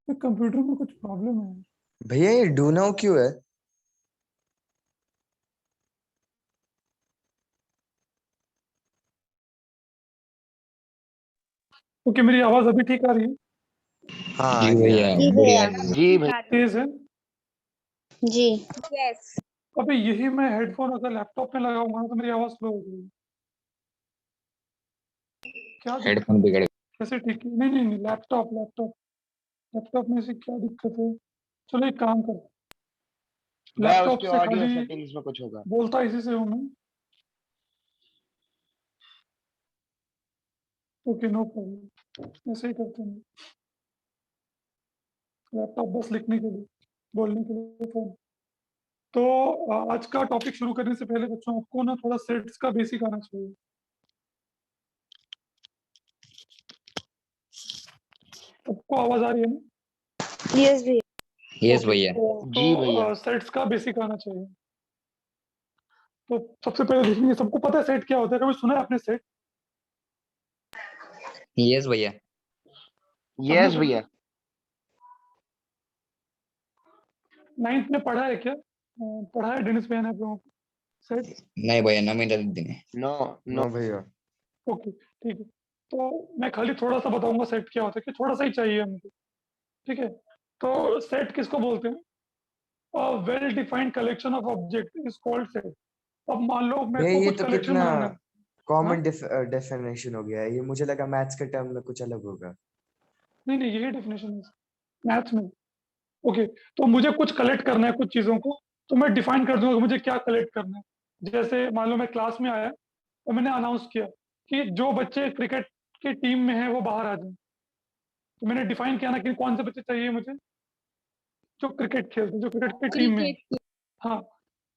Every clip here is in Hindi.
कंप्यूटर में कुछ प्रॉब्लम है। भैया ये डू नाउ क्यों है? ओके, मेरी आवाज अभी ठीक आ रही है? हाँ आ जी रही है, भैया, आ रही जी है। भैया। जी भैया। तेज है? जी। यस। अबे यही मैं हेडफोन अगर लैपटॉप में लगाऊंगा ना तो मेरी आवाज स्लो हो गई। क्या दिक्कत हेडफोन है? बिगड़ कैसे ठीक है? नहीं नहीं नहीं, लैपटॉप लैपटॉप लैपटॉप में से क्या दिक्कत है? चलो एक काम कर, गया, लैपटॉप उसके से ऑडियो खाली सेटिंग्स में कुछ होगा। बोलता इसी से हूँ मैं। ओके, नो प्रॉब्लम, ऐसे ही करते हैं। लैपटॉप बस लिखने के लिए, बोलने के लिए फोन। तो आज का टॉपिक शुरू करने से पहले बच्चों आपको ना थोड़ा सेट्स का बेसिक आना चाहिए। सबको आवाज आ रही है ना? यस भैया। यस ओके, भैया। जी भैया। तो सेट्स का बेसिक आना चाहिए। तो सबसे पहले देखेंगे, सबको पता है सेट क्या होता है? कभी सुना है आपने सेट? यस भैया। सबने यस सुना है? भैया। 9th में पढ़ा है क्या? पढ़ा है डेनिस भैया ने आप लोगों को सेट? नहीं भैया, नमी दिन है। No no. नो भैया। ओके ठीक है। तो मैं खाली थोड़ा सा बताऊंगा सेट क्या होता है, कि थोड़ा सा ही चाहिए हमको। ठीक है। तो सेट किसको बोलते हैं? Well defined collection of object is called set. अब मान लो मेरे भैया को ये कुछ तो कलेक्शन कितना बनाना है। हाँ, कॉमन डेफिनेशन हो गया है, ये मुझे लगा मैथ्स के टर्म में कुछ अलग होगा। नहीं नहीं, यही डेफिनेशन है मैथ्स में। ओके, तो मुझे कुछ कलेक्ट करना है कुछ चीज़ों को, तो मैं डिफाइन कर दूंगा कि मुझे क्या कलेक्ट करना है। जैसे मान लो मैं क्लास में आया और मैंने अनाउंस किया कि जो बच्चे क्रिकेट की टीम में हैं वो बाहर आ जाएं। तो मैंने डिफाइन किया ना कि कौन से बच्चे चाहिए मुझे, जो क्रिकेट खेलते हैं, जो क्रिकेट की टीम में है। क्रिकेट। हाँ,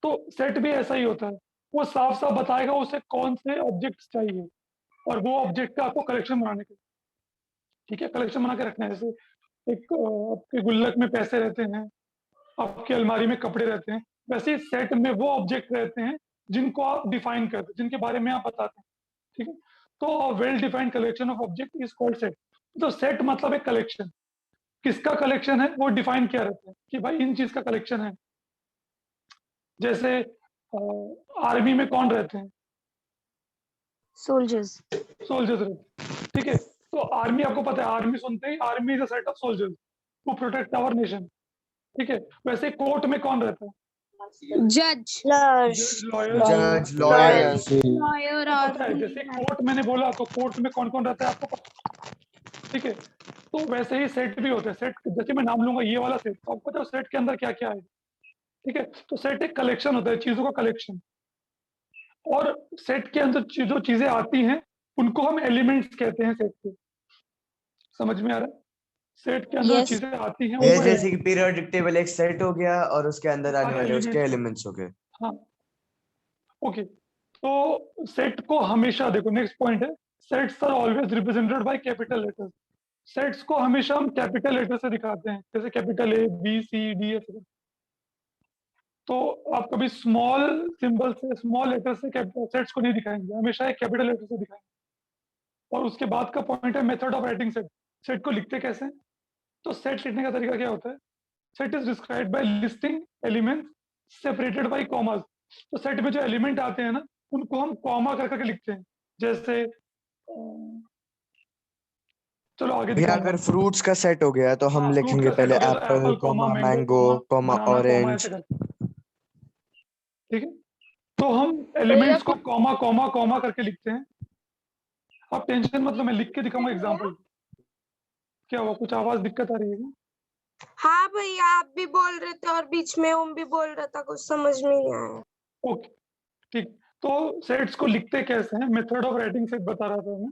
तो सेट भी ऐसा ही होता है। वो साफ साफ बताएगा उसे कौन से ऑब्जेक्ट्स चाहिए, और वो ऑब्जेक्ट का आपको कलेक्शन बनाने के, ठीक है, कलेक्शन बना के रखना है। जैसे एक आपके गुल्लक में पैसे रहते हैं, आपकी अलमारी में कपड़े रहते हैं, वैसे ही सेट में वो ऑब्जेक्ट रहते हैं जिनको आप डिफाइन करते हैं, जिनके बारे में आप बताते हैं। ठीक है। तो well defined collection of object is called set. तो सेट मतलब एक कलेक्शन। किसका कलेक्शन है वो डिफाइन किया रहता है कि भाई इन चीज का कलेक्शन है। जैसे आर्मी में कौन रहते हैं? सोल्जर्स। सोल्जर्स रहते हैं। ठीक है। तो आर्मी, आपको पता है आर्मी सुनते ही army is a set of soldiers who protect our nation. ठीक है। वैसे कोर्ट में कौन रहता है? जज। लॉयर्स। जज, लॉयर्स, जज, लॉयर्स। लॉयर्स। लॉयर तो और पता है जैसे कोर्ट मैंने बोला तो कोर्ट में कौन कौन रहता है आपको पता? ठीक है। तो वैसे ही सेट भी होता है। सेट जैसे मैं नाम लूंगा ये वाला सेट, तो आपको पता है सेट के अंदर क्या क्या है। ठीक है। तो सेट एक कलेक्शन होता है, चीजों का कलेक्शन। और सेट के अंदर जो चीजें आती हैं उनको हम एलिमेंट्स कहते हैं सेट के। समझ में आ रहा है? सेट के अंदर जो यस। चीजें आती हैं भैया उनको जैसे कि पीरियोडिक टेबल एक सेट हो गया और उसके अंदर आने सारे वाले उसके एलिमेंट्स को। एलिमेंट्स हो गए। हाँ, ओके। तो सेट को हमेशा देखो, नेक्स्ट पॉइंट है, sets are always represented by capital letters. Sets को हमेशा हम कैपिटल लेटर से दिखाते हैं, जैसे capital A B C D ऐसे। तो आप कभी स्मॉल सिंबल से, स्मॉल लेटर से सेट्स को नहीं दिखाएंगे, हमेशा एक कैपिटल लेटर से दिखाएंगे। और उसके बाद का पॉइंट है method of writing set. Set को लिखते कैसे हैं? तो सेट लिखने का तरीका क्या होता है? Set is described bye listing elements separated by commas. तो सेट में जो एलिमेंट आते हैं ना उनको हम कॉमा कर करके लिखते हैं। जैसे चलो आगे भैया दिखाऊंगा। अगर फ्रूट्स का सेट हो गया तो हम हाँ, फ्रूट लिखेंगे का सेट पहले हो गया तो apple apple comma comma mango mango comma comma banana comma orange. ऐसे करके। ठीक है। तो हम भैया एलिमेंट्स को कॉमा कॉमा कॉमा करके लिखते हैं। आप टेंशन मतलब, मैं लिख के दिखाऊंगा एग्जांपल। क्या हुआ, कुछ आवाज दिक्कत आ रही है क्या? हाँ भैया, आप भी बोल रहे थे और बीच में ओम भी बोल रहा था, कुछ समझ में नहीं आया। ओके ठीक। तो सेट्स को लिखते कैसे हैं, मेथड ऑफ राइटिंग सेट बता रहा था मैं।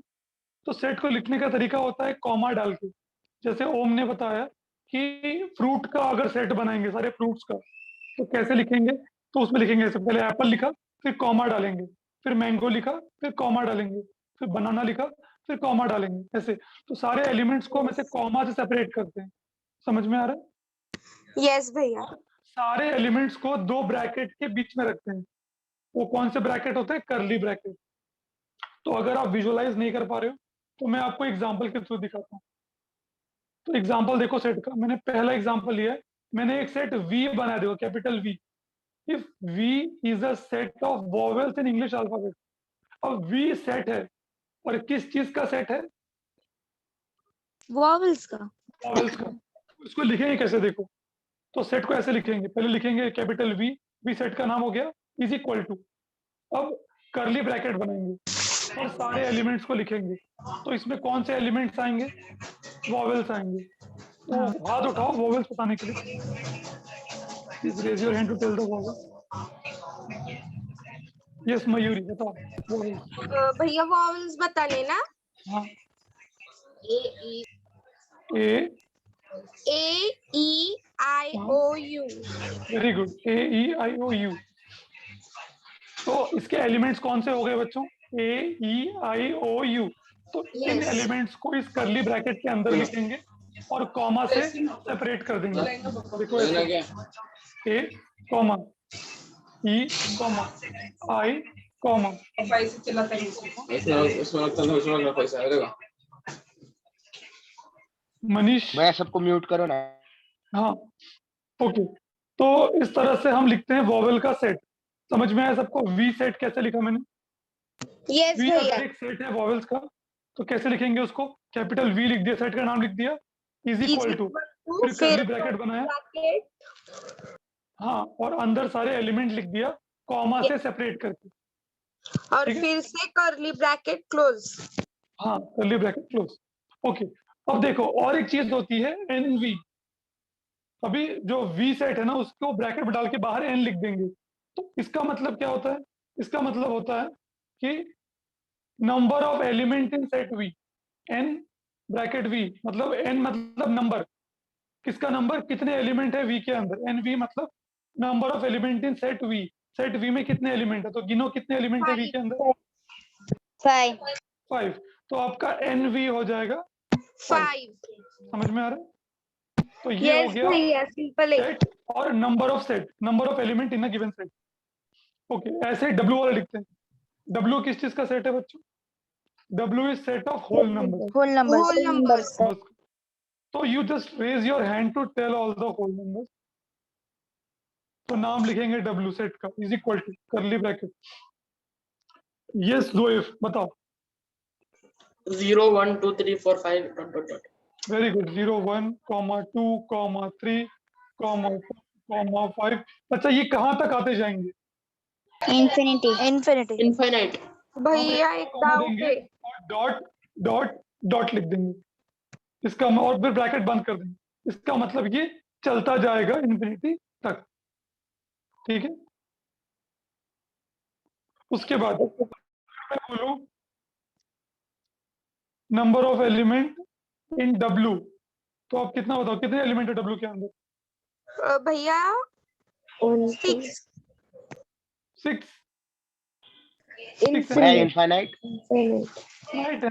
तो सेट को लिखने का तरीका होता है कॉमा डाल के। जैसे ओम ने बताया कि फ्रूट का अगर सेट बनाएंगे सारे फ्रूट्स का, तो कैसे लिखेंगे? तो उसमें लिखेंगे ऐसे, पहले एप्पल लिखा, फिर कॉमा डालेंगे, फिर मैंगो लिखा, फिर कॉमा डालेंगे, फिर बनाना लिखा, फिर कॉमा डालेंगे ऐसे। तो सारे एलिमेंट्स को हम ऐसे कॉमा से सेपरेट करते हैं। समझ में आ रहा है? यस भैया। और सारे एलिमेंट्स को दो ब्रैकेट के बीच में रखते हैं। वो कौन से ब्रैकेट होते हैं? Curly bracket. तो अगर आप विजुअलाइज नहीं कर पा रहे हो तो मैं आपको एग्जाम्पल के थ्रू दिखाता हूँ। तो एग्जांपल देखो सेट का, मैंने पहला एग्जांपल लिया है, मैंने एक सेट वी बना दिया, capital V. If V is a set of vowels in English alphabet. अब वी सेट है, और किस चीज का सेट है? वॉवल्स का। वॉवेल्स का। उसको लिखेंगे कैसे देखो, तो सेट को ऐसे लिखेंगे, पहले लिखेंगे कैपिटल वी, वी सेट का नाम हो गया, इज इक्वल टू, अब करली ब्रैकेट बनाएंगे और सारे एलिमेंट्स को लिखेंगे। तो इसमें कौन से एलिमेंट्स आएंगे? वॉवेल्स आएंगे। तो हाथ उठाओ वॉवेल्स बताने के लिए, please raise your hand to tell the vowels. Yes Mayuri बताओ वॉवेल्स। भैया वॉवल्स बताने ना। हाँ, A A, E I O U. Very good, A E I O U. तो इसके एलिमेंट्स कौन से हो गए बच्चों? A E I O U. तो इन Yes. एलिमेंट्स को इस करली ब्रैकेट के अंदर लिखेंगे और कॉमा से सेपरेट कर देंगे। देखो ऐसे, ए कॉमा, ई कॉमा, आई कॉमा। मनीष, भैया सबको म्यूट करो ना। हाँ ओके। तो इस तरह से हम लिखते हैं वॉवेल का सेट। समझ में आया सबको? वी सेट कैसे लिखा मैंने? यस वी भैया। अगर एक सेट है वॉवेल्स का, तो कैसे लिखेंगे उसको? कैपिटल वी लिख दिया, सेट का नाम लिख दिया, इज इक्वल टू, फिर करली ब्रैकेट बनाया, ब्रैकेट हाँ, और अंदर सारे एलिमेंट लिख दिया कॉमा से सेपरेट करके। और ठीक है? फिर से करली ब्रैकेट क्लोज। हाँ, करली ब्रैकेट क्लोज। ओके, अब देखो और एक चीज होती है एन वी। अभी जो वी सेट है ना, उसको ब्रैकेट में डाल के बाहर एन लिख देंगे। तो इसका मतलब क्या होता है? इसका मतलब होता है कि number of element in set V, N bracket V, मतलब एन मतलब नंबर, किसका नंबर, कितने एलिमेंट है वी के अंदर। एन वी मतलब number of element in set V. Set V में कितने एलिमेंट है? तो गिनो कितने एलिमेंट है वी के अंदर? 5। 5। तो आपका एन वी हो जाएगा 5। समझ में आ रहा है? तो ये हो यस गया भैया, सिंपल है। सेट और number of set, number of element in a given set. Okay, ऐसे डब्ल्यू वाला लिखते हैं। डब्ल्यू किस चीज का सेट है बच्चों? W is set of whole number. Whole whole numbers. तो you just raise your hand to tell all the whole numbers. तो नाम लिखेंगे डब्ल्यू सेट का, is equal to curly bracket. Yes जोएफ बताओ। 0 1 2 3 4 5 dot dot dot. Very good, 0 1 2 3 4 5। अच्छा, ये कहाँ तक आते जाएंगे? इंफिनिटी। इंफिनिटी। Infinite. भैया एक कॉमा डाउट देंगे है। और डॉट डॉट डॉट लिख देंगे इसका, और फिर ब्रैकेट बंद कर देंगे। इसका मतलब ये चलता जाएगा इन्फिनिटी तक। ठीक है? उसके बाद मैं बोलूं number of element in W, तो आप कितना बताओ, कितने एलिमेंट है डब्ल्यू के अंदर? भैया 6। 6। भैया इनफाइनाइट। राइट है।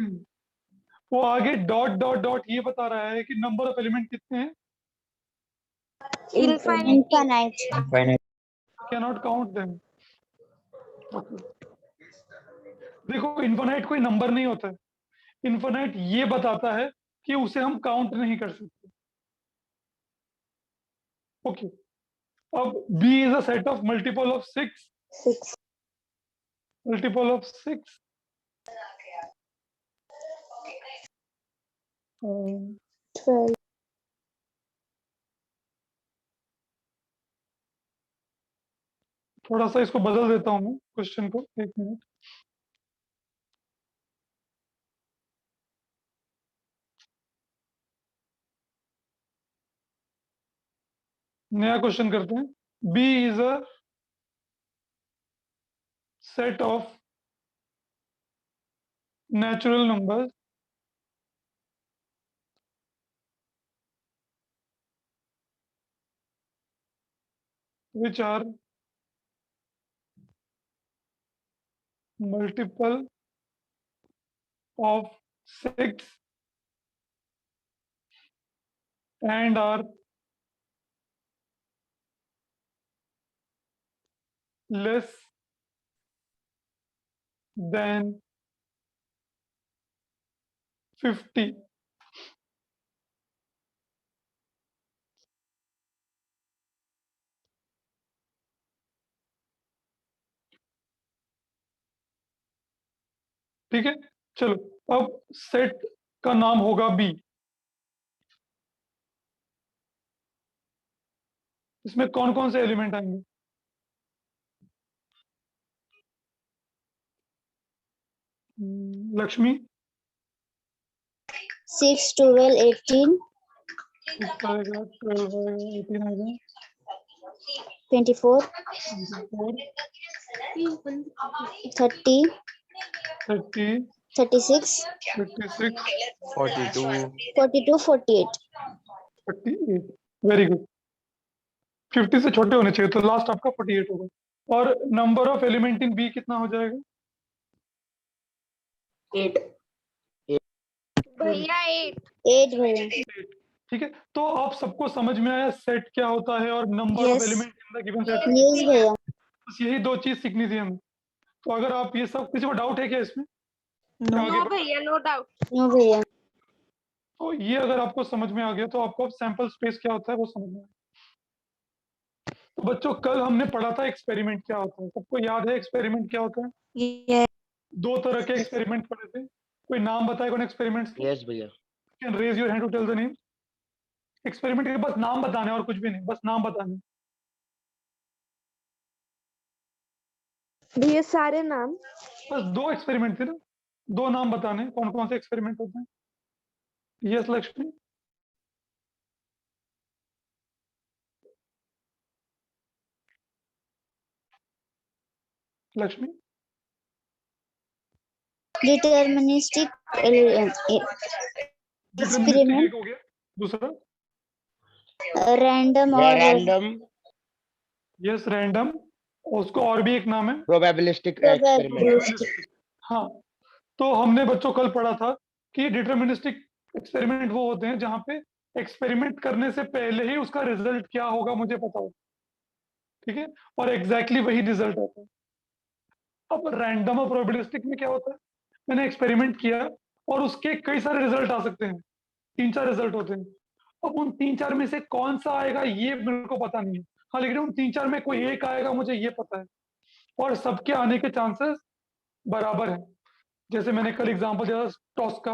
वो आगे डॉट डॉट डॉट ये बता रहा है कि नंबर ऑफ एलिमेंट कितने हैं, infinite. Infinite. Can not count them. देखो इन्फिनाइट कोई नंबर नहीं होता है, इन्फिनाइट ये बताता है कि उसे हम काउंट नहीं कर सकते। ओके, अब B is a set of multiple of 6, multiple of 6 थोड़ा सा इसको बदल देता हूँ मैं क्वेश्चन को, एक मिनट। नया क्वेश्चन करते हैं। B is a set of natural numbers which are multiple of 6 and are less than 50. ठीक है, चलो अब सेट का नाम होगा बी। इसमें कौन कौन से एलिमेंट आएंगे? लक्ष्मी, 6, 12, 18, 6 आएगा, 12 आएगा, 18 आएगा, 24, 24, 30, 30, 36, 56, 42 42, 48. 48। Very good. 50 से छोटे होने चाहिए, तो लास्ट आपका 48 होगा। और number of element in B कितना हो जाएगा? 8. भैया 8। 8 भैया। ठीक है, तो आप सबको समझ में आया सेट क्या होता है और number of Yes. Element in the given set? Yes भैया। बस यही दो चीज सीखनी थी हमें। तो अगर आप ये सब, किसी को डाउट है क्या इसमें? क्या आगे नो बढ़- भैया, नो डाउट। नो भैया। तो ये अगर आपको समझ में आ गया तो आपको अब सैंपल स्पेस क्या होता है वो समझ में आया। तो बच्चों कल हमने पढ़ा था एक्सपेरिमेंट क्या होता है, सबको याद है एक्सपेरिमेंट क्या होता है? Yes. दो तरह के एक्सपेरिमेंट पढ़े थे, कोई नाम बताए कौन एक्सपेरिमेंट्स? यस भैया। Can raise your hand to tell the name. Experiment के बस नाम बताने और कुछ भी नहीं, बस नाम बताने। भैया सारे नाम। बस दो एक्सपेरिमेंट थे ना, दो नाम बताने कौन कौन से एक्सपेरिमेंट होते हैं। Yes Lakshmi, Lakshmi, Deterministic deterministic experiment, एक हो गया, दूसरा random or random yes random, उसको और भी एक नाम है प्रोबेबिलिस्टिक एक्सपेरिमेंट। probabilistic. हाँ, तो हमने बच्चों कल पढ़ा था कि डिटरमिनिस्टिक एक्सपेरिमेंट वो होते हैं जहाँ पे एक्सपेरिमेंट करने से पहले ही उसका रिजल्ट क्या होगा मुझे पता हो, ठीक है, और एग्जैक्टली वही रिजल्ट आता है। अब रैंडम और प्रोबेबिलिस्टिक में क्या होता है, मैंने एक्सपेरिमेंट किया और उसके कई सारे रिजल्ट आ सकते हैं, 3-4 रिजल्ट होते हैं। अब उन 3-4 में से कौन सा आएगा ये मेरे को पता नहीं है, हाँ लेकिन उन 3-4 में कोई एक आएगा मुझे ये पता है, और सबके आने के चांसेस बराबर हैं। जैसे मैंने कल एग्जांपल दिया टॉस का,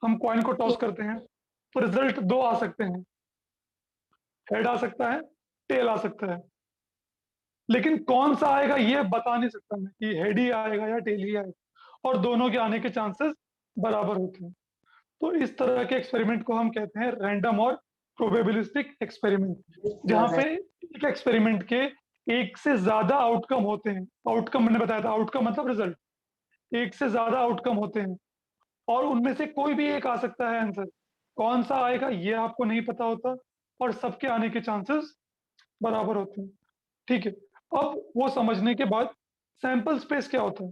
हम कॉइन को टॉस करते हैं तो रिजल्ट दो आ सकते हैं, हेड आ सकता है, टेल आ सकता है, लेकिन कौन सा आएगा ये बता नहीं सकता मैं कि हेड ही आएगा या टेल ही आएगा, और दोनों के आने के चांसेस बराबर होते हैं। तो इस तरह के एक्सपेरिमेंट को हम कहते हैं रैंडम और प्रोबेबिलिस्टिक एक्सपेरिमेंट, जहाँ पे एक एक्सपेरिमेंट के एक से ज्यादा आउटकम होते हैं। आउटकम मैंने बताया था, आउटकम मतलब रिजल्ट, एक से ज्यादा आउटकम होते हैं और उनमें से कोई भी एक आ सकता है आंसर, कौन सा आएगा ये आपको नहीं पता होता, और सबके आने के चांसेस बराबर होते हैं, ठीक है। अब वो समझने के बाद सैंपल स्पेस क्या होता है,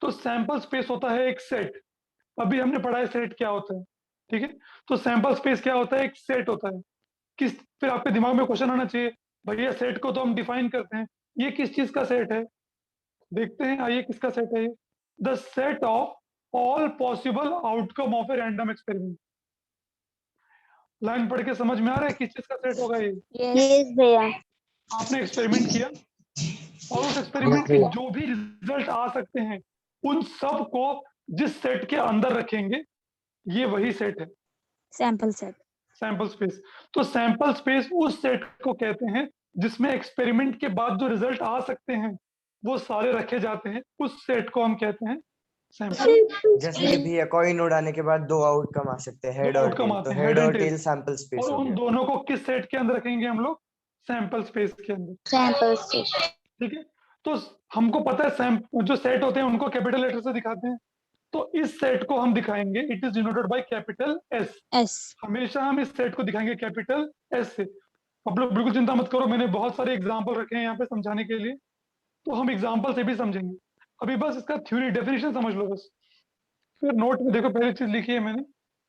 तो सैंपल स्पेस होता है एक सेट। अभी हमने पढ़ा है सेट क्या होता है, ठीक है। तो सैंपल स्पेस क्या होता है, एक सेट होता है। किस, फिर आपके दिमाग में क्वेश्चन आना चाहिए, भैया सेट को तो हम डिफाइन करते हैं, ये किस चीज का सेट है? देखते हैं, आइए किसका सेट है ये। The set of all possible outcome of a random experiment. Line पढ़ के समझ में आ रहा है किस चीज का सेट होगा ये? Yes भैया। आपने एक्सपेरिमेंट किया और उस एक्सपेरिमेंट के जो भी रिजल्ट आ सकते हैं उन सब को जिस सेट के अंदर रखेंगे ये वही सेट है, Sample set. Sample space. तो सैंपल स्पेस उस सेट को कहते हैं जिसमें एक्सपेरिमेंट के बाद जो रिजल्ट आ सकते हैं वो सारे रखे जाते हैं, उस सेट को हम कहते हैं सैंपल। जैसे कि भैया कॉइन उड़ाने के बाद 2 आउटकम आ सकते हैं, हेड दो और आउटकम टेल, आते तो हैं, हेड head और and tail। Tail sample space और हो उन गया। दोनों को किस सेट के अंदर रखेंगे हम लोग? सैंपल स्पेस के अंदर, Sample set. ठीक है। तो हमको पता है जो सेट होते हैं उनको कैपिटल लेटर से दिखाते हैं, तो इस सेट को हम दिखाएंगे, it is denoted by capital S. S. हमेशा हम इस सेट को दिखाएंगे कैपिटल एस से। आप लोग बिल्कुल चिंता मत करो, मैंने बहुत सारे एग्जाम्पल रखे हैं यहाँ पे समझाने के लिए, तो हम एग्जाम्पल से भी समझेंगे। अभी बस इसका थ्योरी डेफिनेशन समझ लो बस। फिर नोट में देखो पहली चीज लिखी है मैंने,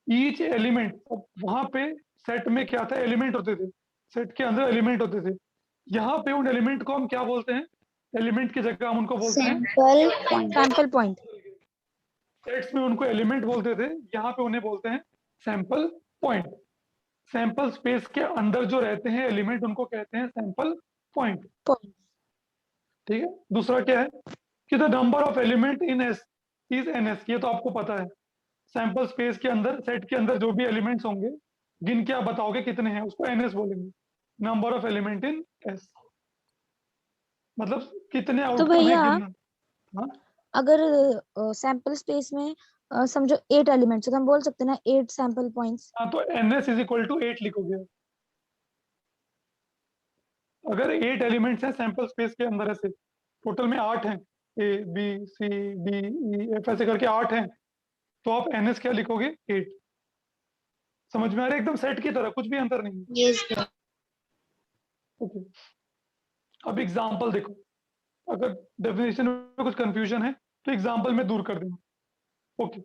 ईच एलिमेंट। वहां पे सेट में क्या था, एलिमेंट होते थे, सेट के अंदर एलिमेंट होते थे। यहाँ पे उन एलिमेंट को हम क्या बोलते हैं? एलिमेंट की जगह हम उनको बोलते हैं Sample point. Sample point. Sets में उनको एलिमेंट बोलते थे, यहाँ पे उन्हें बोलते हैं सैंपल पॉइंट। सैंपल स्पेस के अंदर जो रहते हैं एलिमेंट उनको कहते हैं सैंपल पॉइंट, Point. ठीक है। दूसरा क्या है कि the number of element in S is NS, ये तो आपको पता है। सैंपल स्पेस के अंदर, सेट के अंदर जो भी एलिमेंट्स होंगे, गिन के आप बताओगे कितने हैं, उसको एनएस बोलेंगे, number of element in S, मतलब कितने तो आउटकम है भैया गिनना। हाँ अगर सैंपल स्पेस में समझो 8 एलिमेंट्स है तो हम बोल सकते हैं ना 8 सैंपल पॉइंट्स। हाँ, तो एनएस इज इक्वल टू 8 लिखोगे। अगर 8 एलिमेंट्स हैं सैंपल स्पेस के अंदर, ऐसे टोटल में 8 हैं, A B C D E F ऐसे करके 8 हैं, तो आप एनएस क्या लिखोगे? 8। समझ में आ रहा है? एकदम सेट की तरह, कुछ भी अंतर नहीं है। यस भैया। ओके, अब एग्जांपल देखो, अगर डेफिनेशन में कुछ कंफ्यूजन है तो एग्जांपल में दूर कर देना। Okay,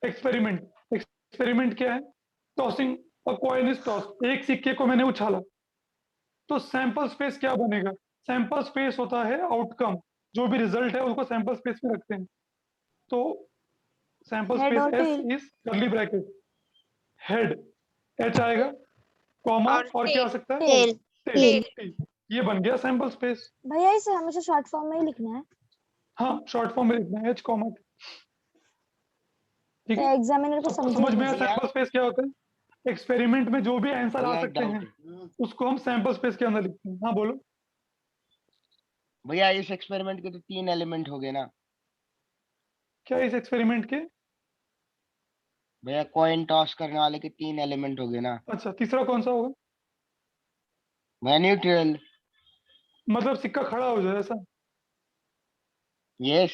experiment. एक्सपेरिमेंट क्या है? Tossing a coin is toss, एक सिक्के को मैंने उछाला, तो सैंपल स्पेस क्या बनेगा? सैंपल स्पेस होता है आउटकम, जो भी रिजल्ट है उसको सैंपल स्पेस में रखते हैं। तो सैंपल हेड स्पेस और S tail. Is curly bracket, head H आएगा, कॉमा और क्या आ सकता है? टेल। Tail T. ये बन गया सैंपल स्पेस। भैया इसे हमेशा शॉर्ट फॉर्म में ही लिखना है, हाँ, शॉर्ट फॉर्म में लिखना है, एच कॉमा टी। ठीक तो है, एग्जामिनर को सबको समझे समझ में आया कैसे। सैंपल स्पेस क्या होता है? एक्सपेरिमेंट में जो भी आंसर आ भैया एक सकते डाउट हैं है। उसको हम सैंपल स्पेस के अंदर लिखते हैं। हाँ बोलो। भैया इस एक्सपेरिमेंट के तो 3 एलिमेंट हो गए ना। क्या इस एक्सपेरिमेंट के? भैया कॉइन टॉस करने वाले के 3 एलिमेंट हो गए ना। अच्छा, तीसरा कौन सा होगा? भैया न्यूट्रल। मतलब सिक्का खड़ा हो जाए ऐसा? यस।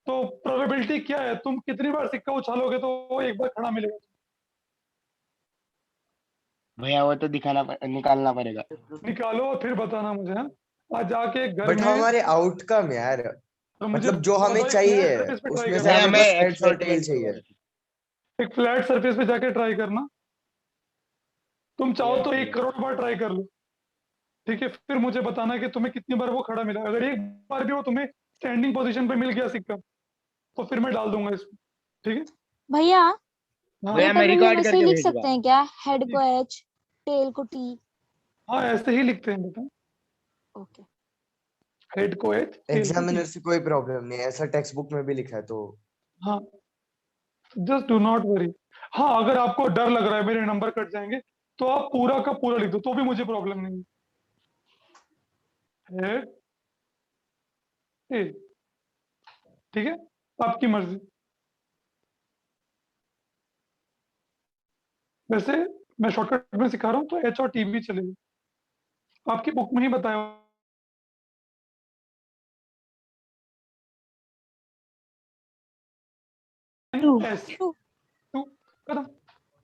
तो प्रोबेबिलिटी क्या है? तुम कितनी बार सिक्का उछालोगे तो वो एक बार खड़ा मिलेगा? भैया वो तो निकालना पड़ेगा। निकालो और फिर बताना मुझे। हाँ, आज जाके घर बट में हमारे आउटकम यार, और मुझे मतलब जो हमें बताओ, एक चाहिए फ्लैट सरफेस पे ट्राई उसमें से करना। भैया हमें मैं बस हेड्स और टेल एक्सपेरिमेंट चाहिए। एक फ्लैट सरफेस पे जाके ट्राई करना। तुम चाहो यस तो 1 भैया। करोड़ बार ट्राई कर लो, ठीक है? फिर मुझे बताना कि तुम्हें कितनी बार वो खड़ा मिला। अगर एक बार भी वो तुम्हें स्टैंडिंग पोजीशन पे मिल गया सिक्का, तो फिर मैं डाल दूंगा इसमें। ठीक है? भैया हाँ भैया पेपर मैं में भी हम रिकॉर्ड ऐसे ही करके लिख भेजूंगा। सकते हैं क्या, हेड को एच टेल को टी। हाँ, ऐसे ही लिखते हैं बेटा, ओके। हेड को एच टेल को टी। एग्जामिनर से कोई प्रॉब्लम नहीं है, ऐसा टेक्स्ट बुक में भी लिखा है तो। हाँ, जस्ट डू नॉट वरी। हाँ, अगर आपको डर लग रहा है मेरे नंबर कट जाएंगे, तो आप पूरा का पूरा लिख दो, तो भी मुझे प्रॉब्लम नहीं है। हेड टेल, ठीक है? आपकी मर्जी। वैसे मैं शॉर्टकट में सिखा रहा हूँ, तो एच और टी भी चलेगा, आपकी बुक में ही बताया। S two. टू, खत्म।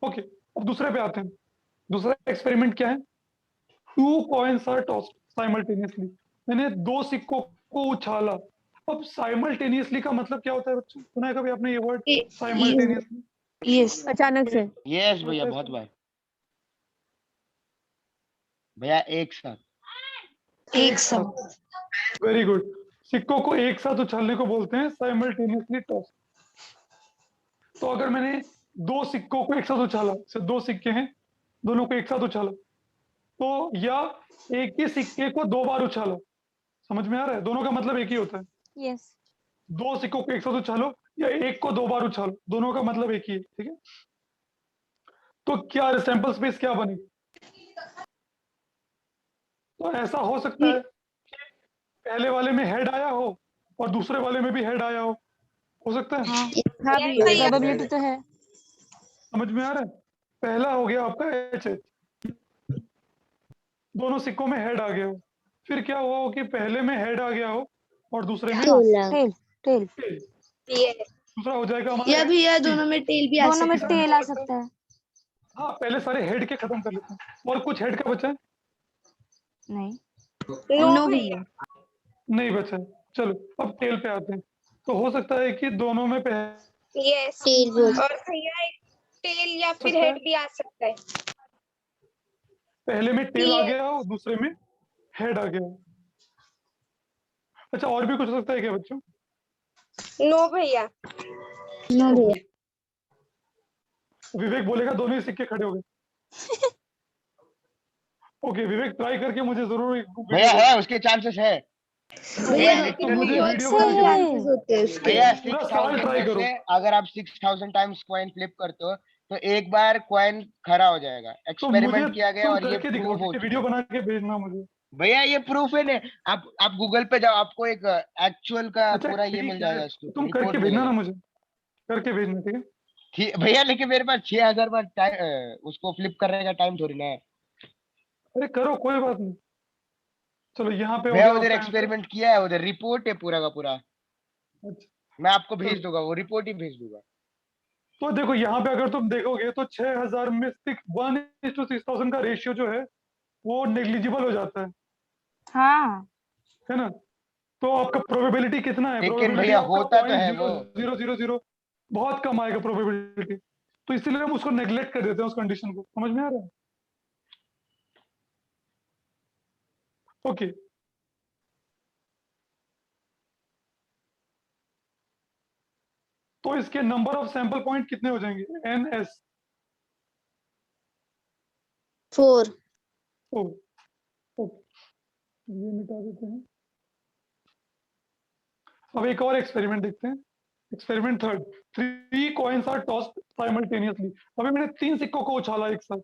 ओके, अब दूसरे पे आते हैं। दूसरा एक्सपेरिमेंट क्या है? 2 कॉइन्स आर टॉस्ड साइमल्टेनियसली, मैंने 2 सिक्कों को उछाला। अब साइमल्टेनियसली का मतलब क्या होता है बच्चों? सुना है कभी आपने ये वर्ड, साइमल्टेनियसली? यस, अचानक से। यस भैया बहुत बार। भैया एक साथ। एक साथ। Very good. सिक्कों को एक साथ उछालने को बोलते हैं साइमल्टेनियसली टॉस। तो अगर मैंने 2 सिक्कों को एक साथ उछाला, से 2 सिक्के हैं, दोनों को एक साथ उछाला, तो या एक ही सिक्के को 2 बार उछाला, समझ में आ रहा है? दोनों का मतलब एक ही होता है। यस। 2 सिक्कों को एक साथ उछालो या एक को 2 बार उछालो, दोनों का मतलब एक ही है। ठीक है? तो क्या सैंपल स्पेस क्या बनेगी? तो ऐसा हो सकता है कि पहले वाले में हेड आया हो और दूसरे वाले में भी हेड आया हो सकता है? हाँ हाँ भैया। प्रोबेबिलिटी तो है। समझ में आ रहा है? पहला हो गया आपका एच एच, दोनों सिक्कों में हेड आ गया हो। फिर क्या हुआ हो कि पहले में हेड आ गया हो और दूसरे में टेल टेल। टेल। ये दूसरा हो जाएगा हमारा या भैया टी। दोनों में टेल भी आ दोनों में सकता है। टेल आ सकता है। हाँ, पहले सारे हेड के खत्म कर लेते हैं। और कुछ हेड का बचा है? नहीं। नो नो भैया। भैया। नहीं बचा है। चलो अब टेल पे आते हैं। तो हो सकता है कि दोनों में यस, और भैया एक टेल या फिर सकता है, हेड भी आ सकता है। पहले में टेल आ ये- गया हो, दूसरे में हेड आ गया हो। अच्छा, और भी कुछ हो सकता है क्या बच्चों? नो भैया। नो भैया। विवेक बोलेगा दोनों ही सिक्के खड़े हो गए। ओके, विवेक ट्राई करके मुझे जरूर एक भैया वीडियो है, उसके चांसेस है। भैया भैया तो लेकिन मुझे बहुत वीडियो सारे बना के chances होते हैं उसके। भैया पूरा सवाल 6000 ट्राई में करो। से अगर आप 6000 टाइम्स कॉइन फ्लिप करते हो तो एक बार कॉइन खरा हो जाएगा। तो मुझे एक्सपेरिमेंट किया गया तुम और ये करके दिखाओ, प्रूव हो ठीक है? चुका वीडियो है। बना के भेजना मुझे। भैया ये प्रूफ है ना। आप गूगल पे जाओ, आपको एक एक्चुअल का अच्छा पूरा ये ठीक मिल है, जाएगा, तो इसको तुम रिपोर्ट करके भेजना मिलेगा। ना मुझे, करके भेजना, ठीक है? ठीक भैया, लेकिन मेरे पास 6000 बार उसको फ्लिप करने का टाइम थोड़ी ना है। अरे करो, कोई बात नहीं। चलो यहाँ पे हो भैया गया उधर आपका आंसर। एक्सपेरिमेंट किया है, उधर रिपोर्ट है पूरा का पूरा। अच्छा, मैं आपको चलो। भेज दूंगा, वो रिपोर्ट ही भेज दूंगा। तो देखो यहाँ पे अगर तुम देखोगे तो 6000 में 1:6000 का रेशियो जो है वो नेग्लिजिबल हो जाता हाँ है ना? तो आपका प्रोबेबिलिटी कितना है? लेकिन प्रोबेबिलिटी भैया आपका होता तो पॉइंट है जीरो वो। जीरो जीरो जीरो बहुत कम आएगा प्रोबेबिलिटी। तो इसीलिए हम उसको नेग्लेक्ट कर देते हैं, उस कंडीशन को। समझ में आ रहा है? ओके, तो इसके नंबर ऑफ सैंपल पॉइंट कितने हो जाएंगे? NS। 4। ओ, ओके, ये मिटा देते हैं। अब एक और एक्सपेरिमेंट देखते हैं। Experiment third. 3 coins are tossed simultaneously. अभी मैंने 3 सिक्कों को उछाला एक साथ,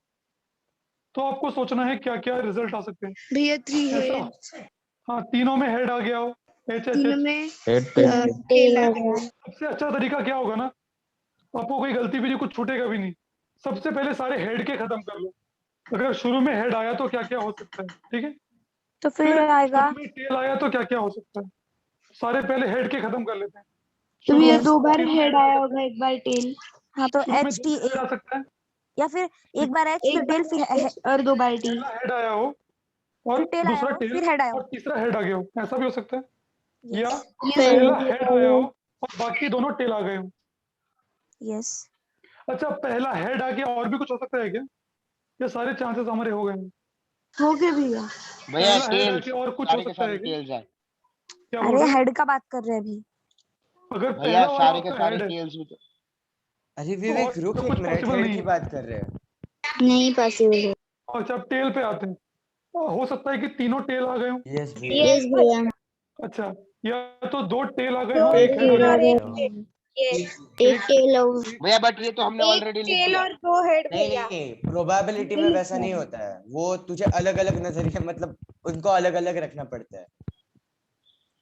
तो आपको सोचना है क्या क्या रिजल्ट आ सकते हैं। भैया 3 ऐसा, हेड, हाँ, तीनों में हेड आ गया हो, एच एच तीनों एच। में हेड टेल आ गया। सबसे अच्छा तरीका क्या होगा ना, आपको कोई गलती भी नहीं, कुछ छूटेगा भी नहीं। सबसे पहले सारे हेड के खत्म कर लो। अगर शुरू में हेड आया तो क्या क्या हो सकता है, ठीक है? तो फिर फिर आएगा। शुरू में टेल आया तो क्या क्या हो सकता है। सारे पहले हेड के खत्म कर लेते हैं। तो शुरू भैया में 2 बार तीनों हेड आ आया सकते होगा, हैं। 1 बार टेल, हाँ तो शुरू में एच 2 टी हेड आ सकता है। या फिर एक बार एच फिर 1 टेल बार H और 2 बार टी। पहला हेड आया हो और फिर टेल आया दूसरा हो टेल फिर हेड आया और हो। तीसरा हेड आ गया हो, ऐसा भी हो सकता है। या यस पहला हेड आया हो और बाकी दोनों टेल आ गए हो। यस। अच्छा, पहला हेड आ गया और भी कुछ हो सकता है क्या? ये सारे चांसेस हमारे हो गए हैं। हो गए भैया। भैया पहला हेड टेल्स, आके और कुछ हो सारे के सकता है सारे क्या? टेल्स है। क्या बोल अरे रहे हो? हेड का बात कर रहे हैं अभी। अगर भैया पहला वाला सारे के आपका सारे हेड है टेल्स भी तो। अरे तो विवेक और रुक तो एक कुछ मिनट, पॉसिबल हेड नहीं की है। बात कर रहे हैं। नहीं पॉसिबल है। अच्छा, अब टेल पे आते हैं। हो सकता है कि तीनों टेल आ गए हो। यस भैया। यस भैया। अच्छा, या तो 2 टेल आ गए दो हो, एक एक हेड आ टेल गया आ हो। गया, यस, एक टेल और भैया बट ये तो हमने एक ऑलरेडी लिख टेल दिया। और 2 हेड नहीं भैया। नहीं, प्रोबेबिलिटी में वैसा नहीं होता है, वो तुझे अलग अलग नजरिए, मतलब उनको अलग अलग रखना पड़ता है।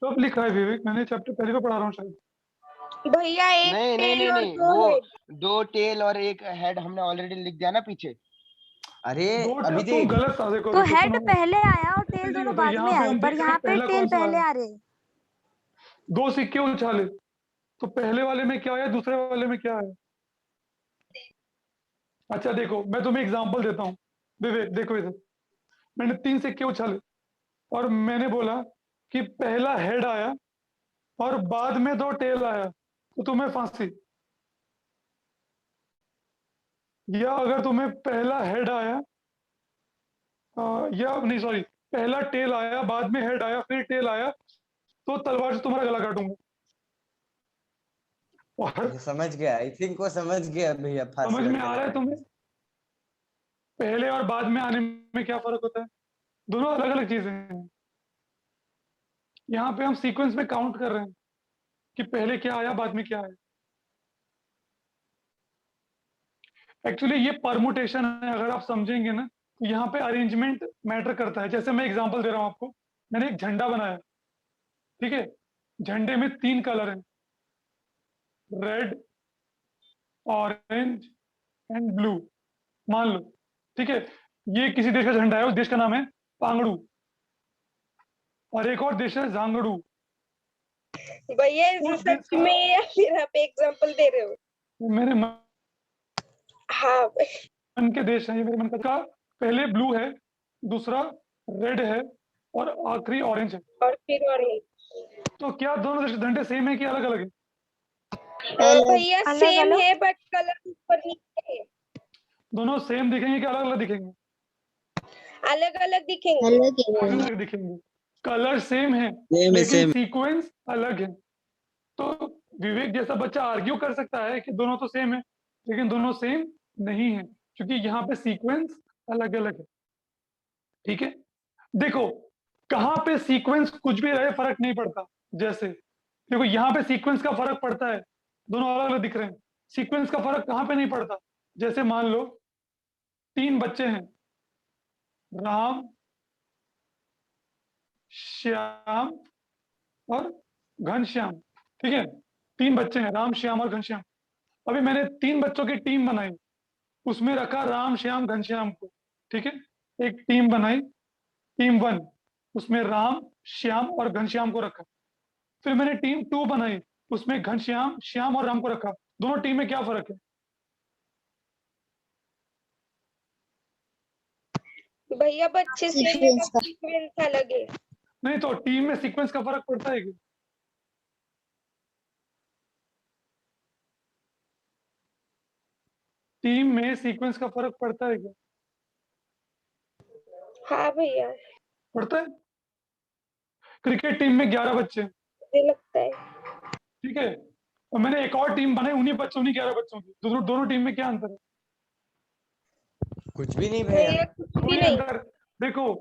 कब लिखा है विवेक? मैंने चैप्टर पहले तो पढ़ा रहा हूँ शायद। भैया एक नहीं नहीं टेल नहीं और नहीं, 2 वो हेड। 2 टेल और एक हेड हमने ऑलरेडी लिख दिया ना पीछे। अरे 2 अभी तुम देख, गलत था। देखो तो देखो, हेड सुनो। पहले आया और ऐसे टेल नहीं दोनों होता। बाद यहाँ में पे आए, हम पर देख रहे यहाँ हैं पे पहला टेल कौन सा पहले आया। आ रहे। 2 सिक्के उछाले तो पहले वाले में क्या आया, दूसरे वाले में क्या आया? अच्छा देखो, मैं तुम्हें एग्जांपल देता हूँ। विवेक देखो इधर, मैंने 3 सिक्के उछाले और मैंने बोला कि पहला हेड आया और बाद में 2 टेल आया, तो तुम्हें फांसी। या अगर तुम्हें पहला हेड आया, या नहीं सॉरी, पहला टेल आया बाद में हेड आया फिर टेल आया, तो तलवार से तुम्हारा गला काटूंगा। और ये समझ गया, आई थिंक वो समझ गया भैया, फांसी समझ और में आ गला रहा है काटने तुम्हें पहले और बाद में आने में क्या फर्क होता है? दोनों अलग अलग चीजें हैं। यहाँ पे हम सीक्वेंस में काउंट कर रहे हैं कि पहले क्या आया बाद में क्या आया। एक्चुअली ये परमुटेशन है, अगर आप समझेंगे ना तो यहाँ पे अरेंजमेंट मैटर करता है। जैसे मैं एग्जांपल दे रहा हूँ आपको, मैंने एक झंडा बनाया, ठीक है? झंडे में 3 कलर हैं, रेड, ऑरेंज एंड ब्लू, मान लो, ठीक है? ये किसी देश का झंडा है, उस देश का नाम है पांगड़ू, और एक और देश है झांगड़ू। भैया इसे उस देश सच का, में या फिर आप एग्जांपल दे रहे हो? मेरे मन हाँ के देश है, ये मेरे मन का पहले ब्लू है, दूसरा रेड है और आखिरी ऑरेंज है। और फिर और ये तो क्या दोनों देश के झंडे सेम है कि अलग अलग है? भैया अलग सेम अलग। है बट कलर ऊपर नीचे है। दोनों सेम दिखेंगे कि अलग अलग दिखेंगे? अलग अलग दिखेंगे। अलग है भैया। अलग दिखेंगे। कलर सेम है लेकिन सीक्वेंस अलग है। तो विवेक जैसा बच्चा आर्ग्यू कर सकता है कि दोनों तो सेम है, लेकिन दोनों सेम नहीं है क्योंकि यहाँ पे सीक्वेंस अलग अलग है। ठीक है, देखो कहाँ पे सीक्वेंस कुछ भी रहे फर्क नहीं पड़ता। जैसे देखो यहाँ पे सीक्वेंस का फर्क पड़ता है, दोनों अलग अलग दिख रहे हैं, सीक्वेंस का फर्क कहाँ पे नहीं पड़ता। जैसे मान लो 3 बच्चे हैं, राम, श्याम और घनश्याम, ठीक है। 3 बच्चे हैं, राम, श्याम और घनश्याम। अभी मैंने 3 बच्चों की टीम बनाई, उसमें रखा राम, श्याम, घनश्याम को, ठीक है। एक टीम बनाई, टीम 1, उसमें राम, श्याम और घनश्याम को रखा। फिर मैंने टीम 2 बनाई, उसमें घनश्याम, श्याम और राम को रखा। दोनों टीम में क्या फर्क है? भैया बच्चे से Sequence का। सीक्वेंस अलग है। नहीं तो टीम में सीक्वेंस का फर्क पड़ता है क्या? टीम में सीक्वेंस का फर्क पड़ता है क्या? हाँ भैया, पड़ता है। क्रिकेट टीम में 11 बच्चे हैं, मुझे लगता है। ठीक है। और मैंने एक और टीम बनाई, उन्हीं 11 बच्चों की। दोनों दोनों टीम में क्या अंतर है? कुछ भी नहीं भैया। भैया कुछ भी कोई नहीं। अंतर। देखो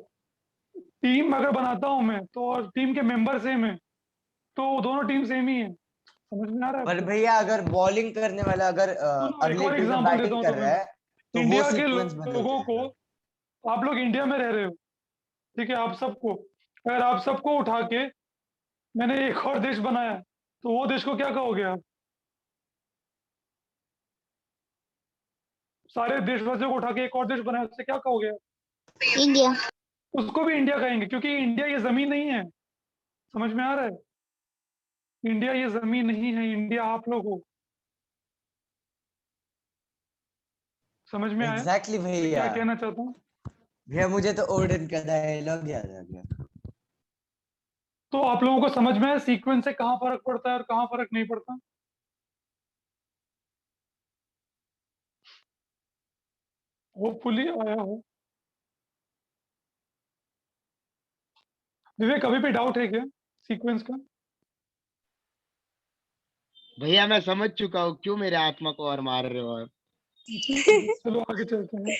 टीम अगर बनाता हूं मैं तो, और टीम के मेंबर सेम है, तो दोनों टीम सेम ही है। समझ में आ रहा है पर आपको? भैया अगर बॉलिंग करने वाला अगर सुनो, एक अगले और टीम में एग्जांपल देता बैटिंग हूं कर रहा है तो वो इंडिया के सीक्वेंस बदल लोगों को, जाएगा। आप लोग इंडिया में रह रहे हो, ठीक है। आप सबको, अगर आप सबको उठा के मैंने एक और देश बनाया, तो वो देश को क्या कहोगे आप? सारे देशवासियों को उठा के एक और देश बनाया, उससे क्या कहोगे आप? India. उसको भी इंडिया कहेंगे, क्योंकि इंडिया ये जमीन नहीं है। समझ में आ रहा है? इंडिया ये जमीन नहीं है, इंडिया आप लोग हो। समझ में आया एग्जैक्टली मैं भैया। क्या कहना चाहता हूँ? भैया मुझे तो ओडन का डायलॉग याद आ गया। तो आप लोगों को समझ में आया सीक्वेंस से कहाँ फर्क पड़ता है और कहाँ फर्क नहीं पड़ता? होपफुली आया हो। विवेक अभी भी डाउट है क्या सीक्वेंस का? भैया मैं समझ चुका हूँ क्यों मेरे आत्मा को और मार रहे हो आप। चलो आगे चलते हैं।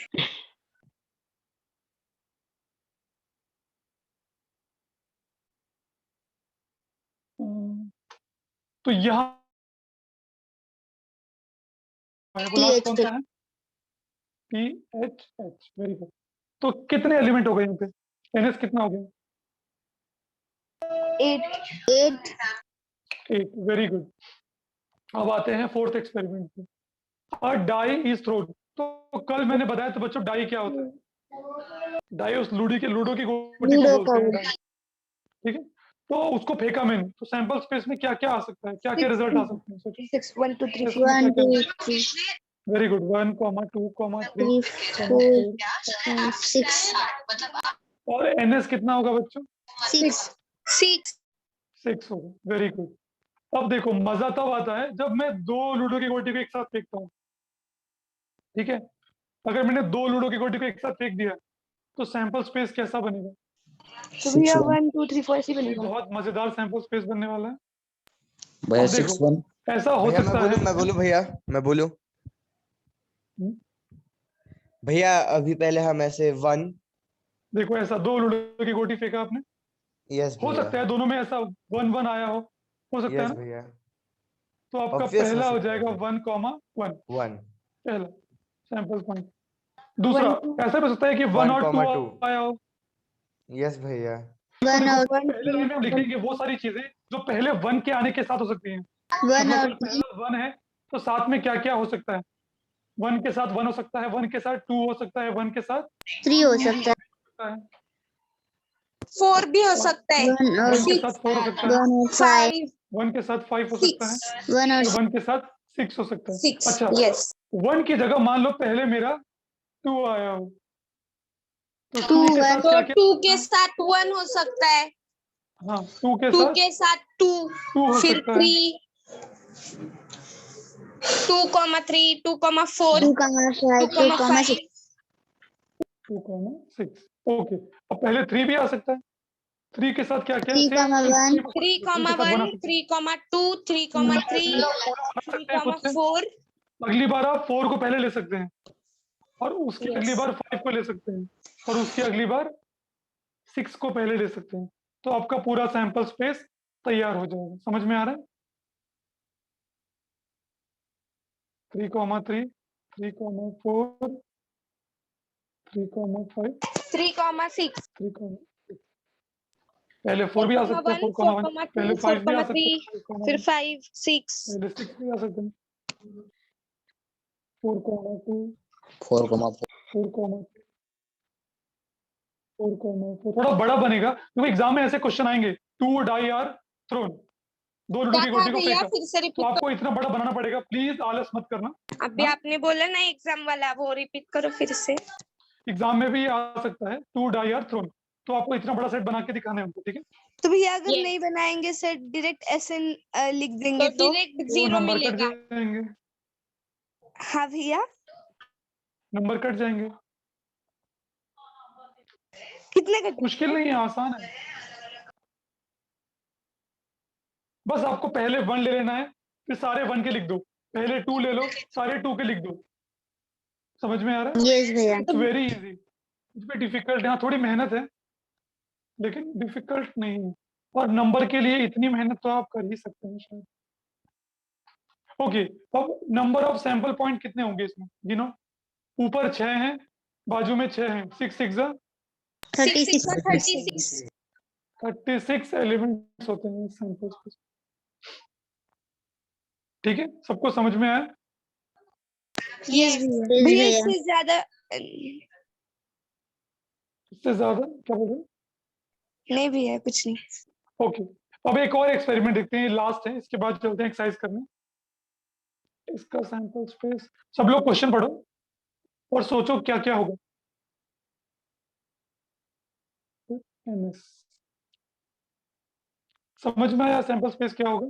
तो यहाँ लास्ट कौन सा है? PHH, very good. तो कितने एलिमेंट हो गए यहाँ पे? NS कितना हो गया? 8. 8, वेरी गुड। अब आते हैं 4th एक्सपेरिमेंट पे। अ डाई इज थ्रोन। तो कल मैंने बताया तो बच्चों, डाई क्या होता है? डाई उस लूडो की गोटी को Ludo बोलते का हैं डाई, ठीक है। तो उसको फेंका मैंने, तो सैंपल स्पेस में क्या क्या आ सकता है, क्या क्या रिजल्ट आ सकते हैं? सोचो। 6, 1, 2, 3, इसमें 1, क्या 2, क्या? 3, वेरी गुड। 1, 2, 3, 4, 4, 5, 6. और NS कितना होगा बच्चों? 6. 6 होगा, वेरी गुड। अब देखो मजा तब आता है जब मैं 2 लूडो की गोटी को एक साथ फेंकता हूँ, ठीक है। अगर मैंने 2 लूडो की गोटी को एक साथ फेंक दिया, तो सैंपल स्पेस कैसा बनेगा? तो भैया 1, 2, 3, 4 ऐसे ही ये बनेगा। बहुत मजेदार सैंपल स्पेस बनने वाला है। भैया अब देखो 6-1। ऐसा हो भैया सकता है। मैं बोलूं भैया मैं बोलूं। हम्म। भैया अभी पहले हम ऐसे 1। देखो ऐसा 2 लूडो की गोटी फेंका आपने, यस हो भैया। सकता है दोनों में ऐसा 1-1 आया हो सकता है यस ना। भैया। तो आपका Obvious हो पहला हो सकता है जाएगा भैया। 1,1, 1 पहला सैंपल पॉइंट। दूसरा 1, ऐसा भी हो सकता है कि 1 और 2 2 आया हो। यस भैया। तो 1 देखो और पहले लाइन में हम लिखेंगे वो सारी चीजें जो पहले 1 के आने के साथ हो सकती हैं। 1 मतलब और अगर पहला 1 है तो साथ में क्या क्या हो सकता है? 1 के साथ 1 हो सकता है, 1 के साथ 2 हो सकता है, 1 के साथ 3 हो सकता है। सकता है, 4 भी हो सकता है। 1 और 1 के साथ 4 हो सकता है, 1 और 5. 5, 1 के साथ 5 हो सकता है, 6, 1 और और 1 के साथ 6 हो सकता है। 6, अच्छा, यस। 1 की जगह मान लो पहले मेरा 2 आया हो, तो 2, 2 के साथ 1. तो क्या क्या? 2 के साथ 1 हो सकता है, हाँ 2 के 2 साथ के साथ 2, 2 हो फिर सकता है, 2,3, 2,4, 2, 5, 2, 6. 2,6। ओके, अब पहले 3 भी आ सकता है। 3 के साथ क्या क्या? 3, 1. 3,1, 3,2, 3,3, सकते हैं खुद से। 3,4, अगली बार आप 4 को पहले ले सकते हैं, और उसकी Yes. अगली बार 5 को ले सकते हैं, और उसकी अगली बार 6 को पहले ले सकते हैं, तो आपका पूरा सैंपल स्पेस तैयार हो जाएगा। समझ में आ रहा है? 3,3, 3,4, 3,5, 3,6 3,6। पहले 4 भी आ सकता है, 4,1, पहले 5 भी आ सकता है, 4,1, फिर 5 6 पहले 6 भी आ सकते हैं, 4,2, 4,4 4,3, 4,4। थोड़ा बड़ा बनेगा क्योंकि एग्जाम में ऐसे क्वेश्चन आएंगे, 2 डाई आर थ्रोन, 2 लड्डू की गोटी को भैया फेंका, फिर से तो रिपीट आपको इतना बड़ा बनाना पड़ेगा। प्लीज आलस मत करना, अभी हाँ? आपने बोला ना एग्जाम वाला, वो रिपीट करो फिर से। एग्जाम में भी आ सकता है 2 डाई आर थ्रोन, तो आपको इतना बड़ा सेट बना के दिखाना है हमको, ठीक है? तो भैया अगर Yes. नहीं बनाएंगे सेट डायरेक्ट ऐसे लिख तो देंगे तो डायरेक्ट वो 0 नंबर कट मिलेगा। जाएंगे, हाँ भैया नंबर कट जाएंगे। कितने का मुश्किल नहीं है, आसान है। बस आपको पहले 1 ले लेना है, फिर सारे 1 के लिख दो, पहले 2 ले लो, सारे 2 के लिख दो। समझ में आ रहा है? यस भैया इट्स वेरी इजी, इसमें डिफिकल्ट, यहाँ थोड़ी मेहनत है लेकिन डिफिकल्ट नहीं है, और नंबर के लिए इतनी मेहनत तो आप कर ही सकते हैं शायद। ओके, अब नंबर ऑफ सैंपल पॉइंट कितने होंगे इसमें गिनो। ऊपर 6 हैं, बाजू में 6 हैं, 6 6 36 36 एलिमेंट्स होते हैं सैंपल स्पेस। ठीक है, सबको समझ में आया? यस भैया भैया इससे ज्यादा इससे ज्यादा क्या बोल रहे हैं? नहीं भैया कुछ नहीं। ओके, अब एक और एक्सपेरिमेंट देखते हैं, लास्ट है, इसके बाद चलते हैं एक्सरसाइज करने। इसका सैंपल स्पेस, सब लोग क्वेश्चन पढ़ो और सोचो क्या क्या होगा। MS समझ में आया सैंपल स्पेस क्या होगा?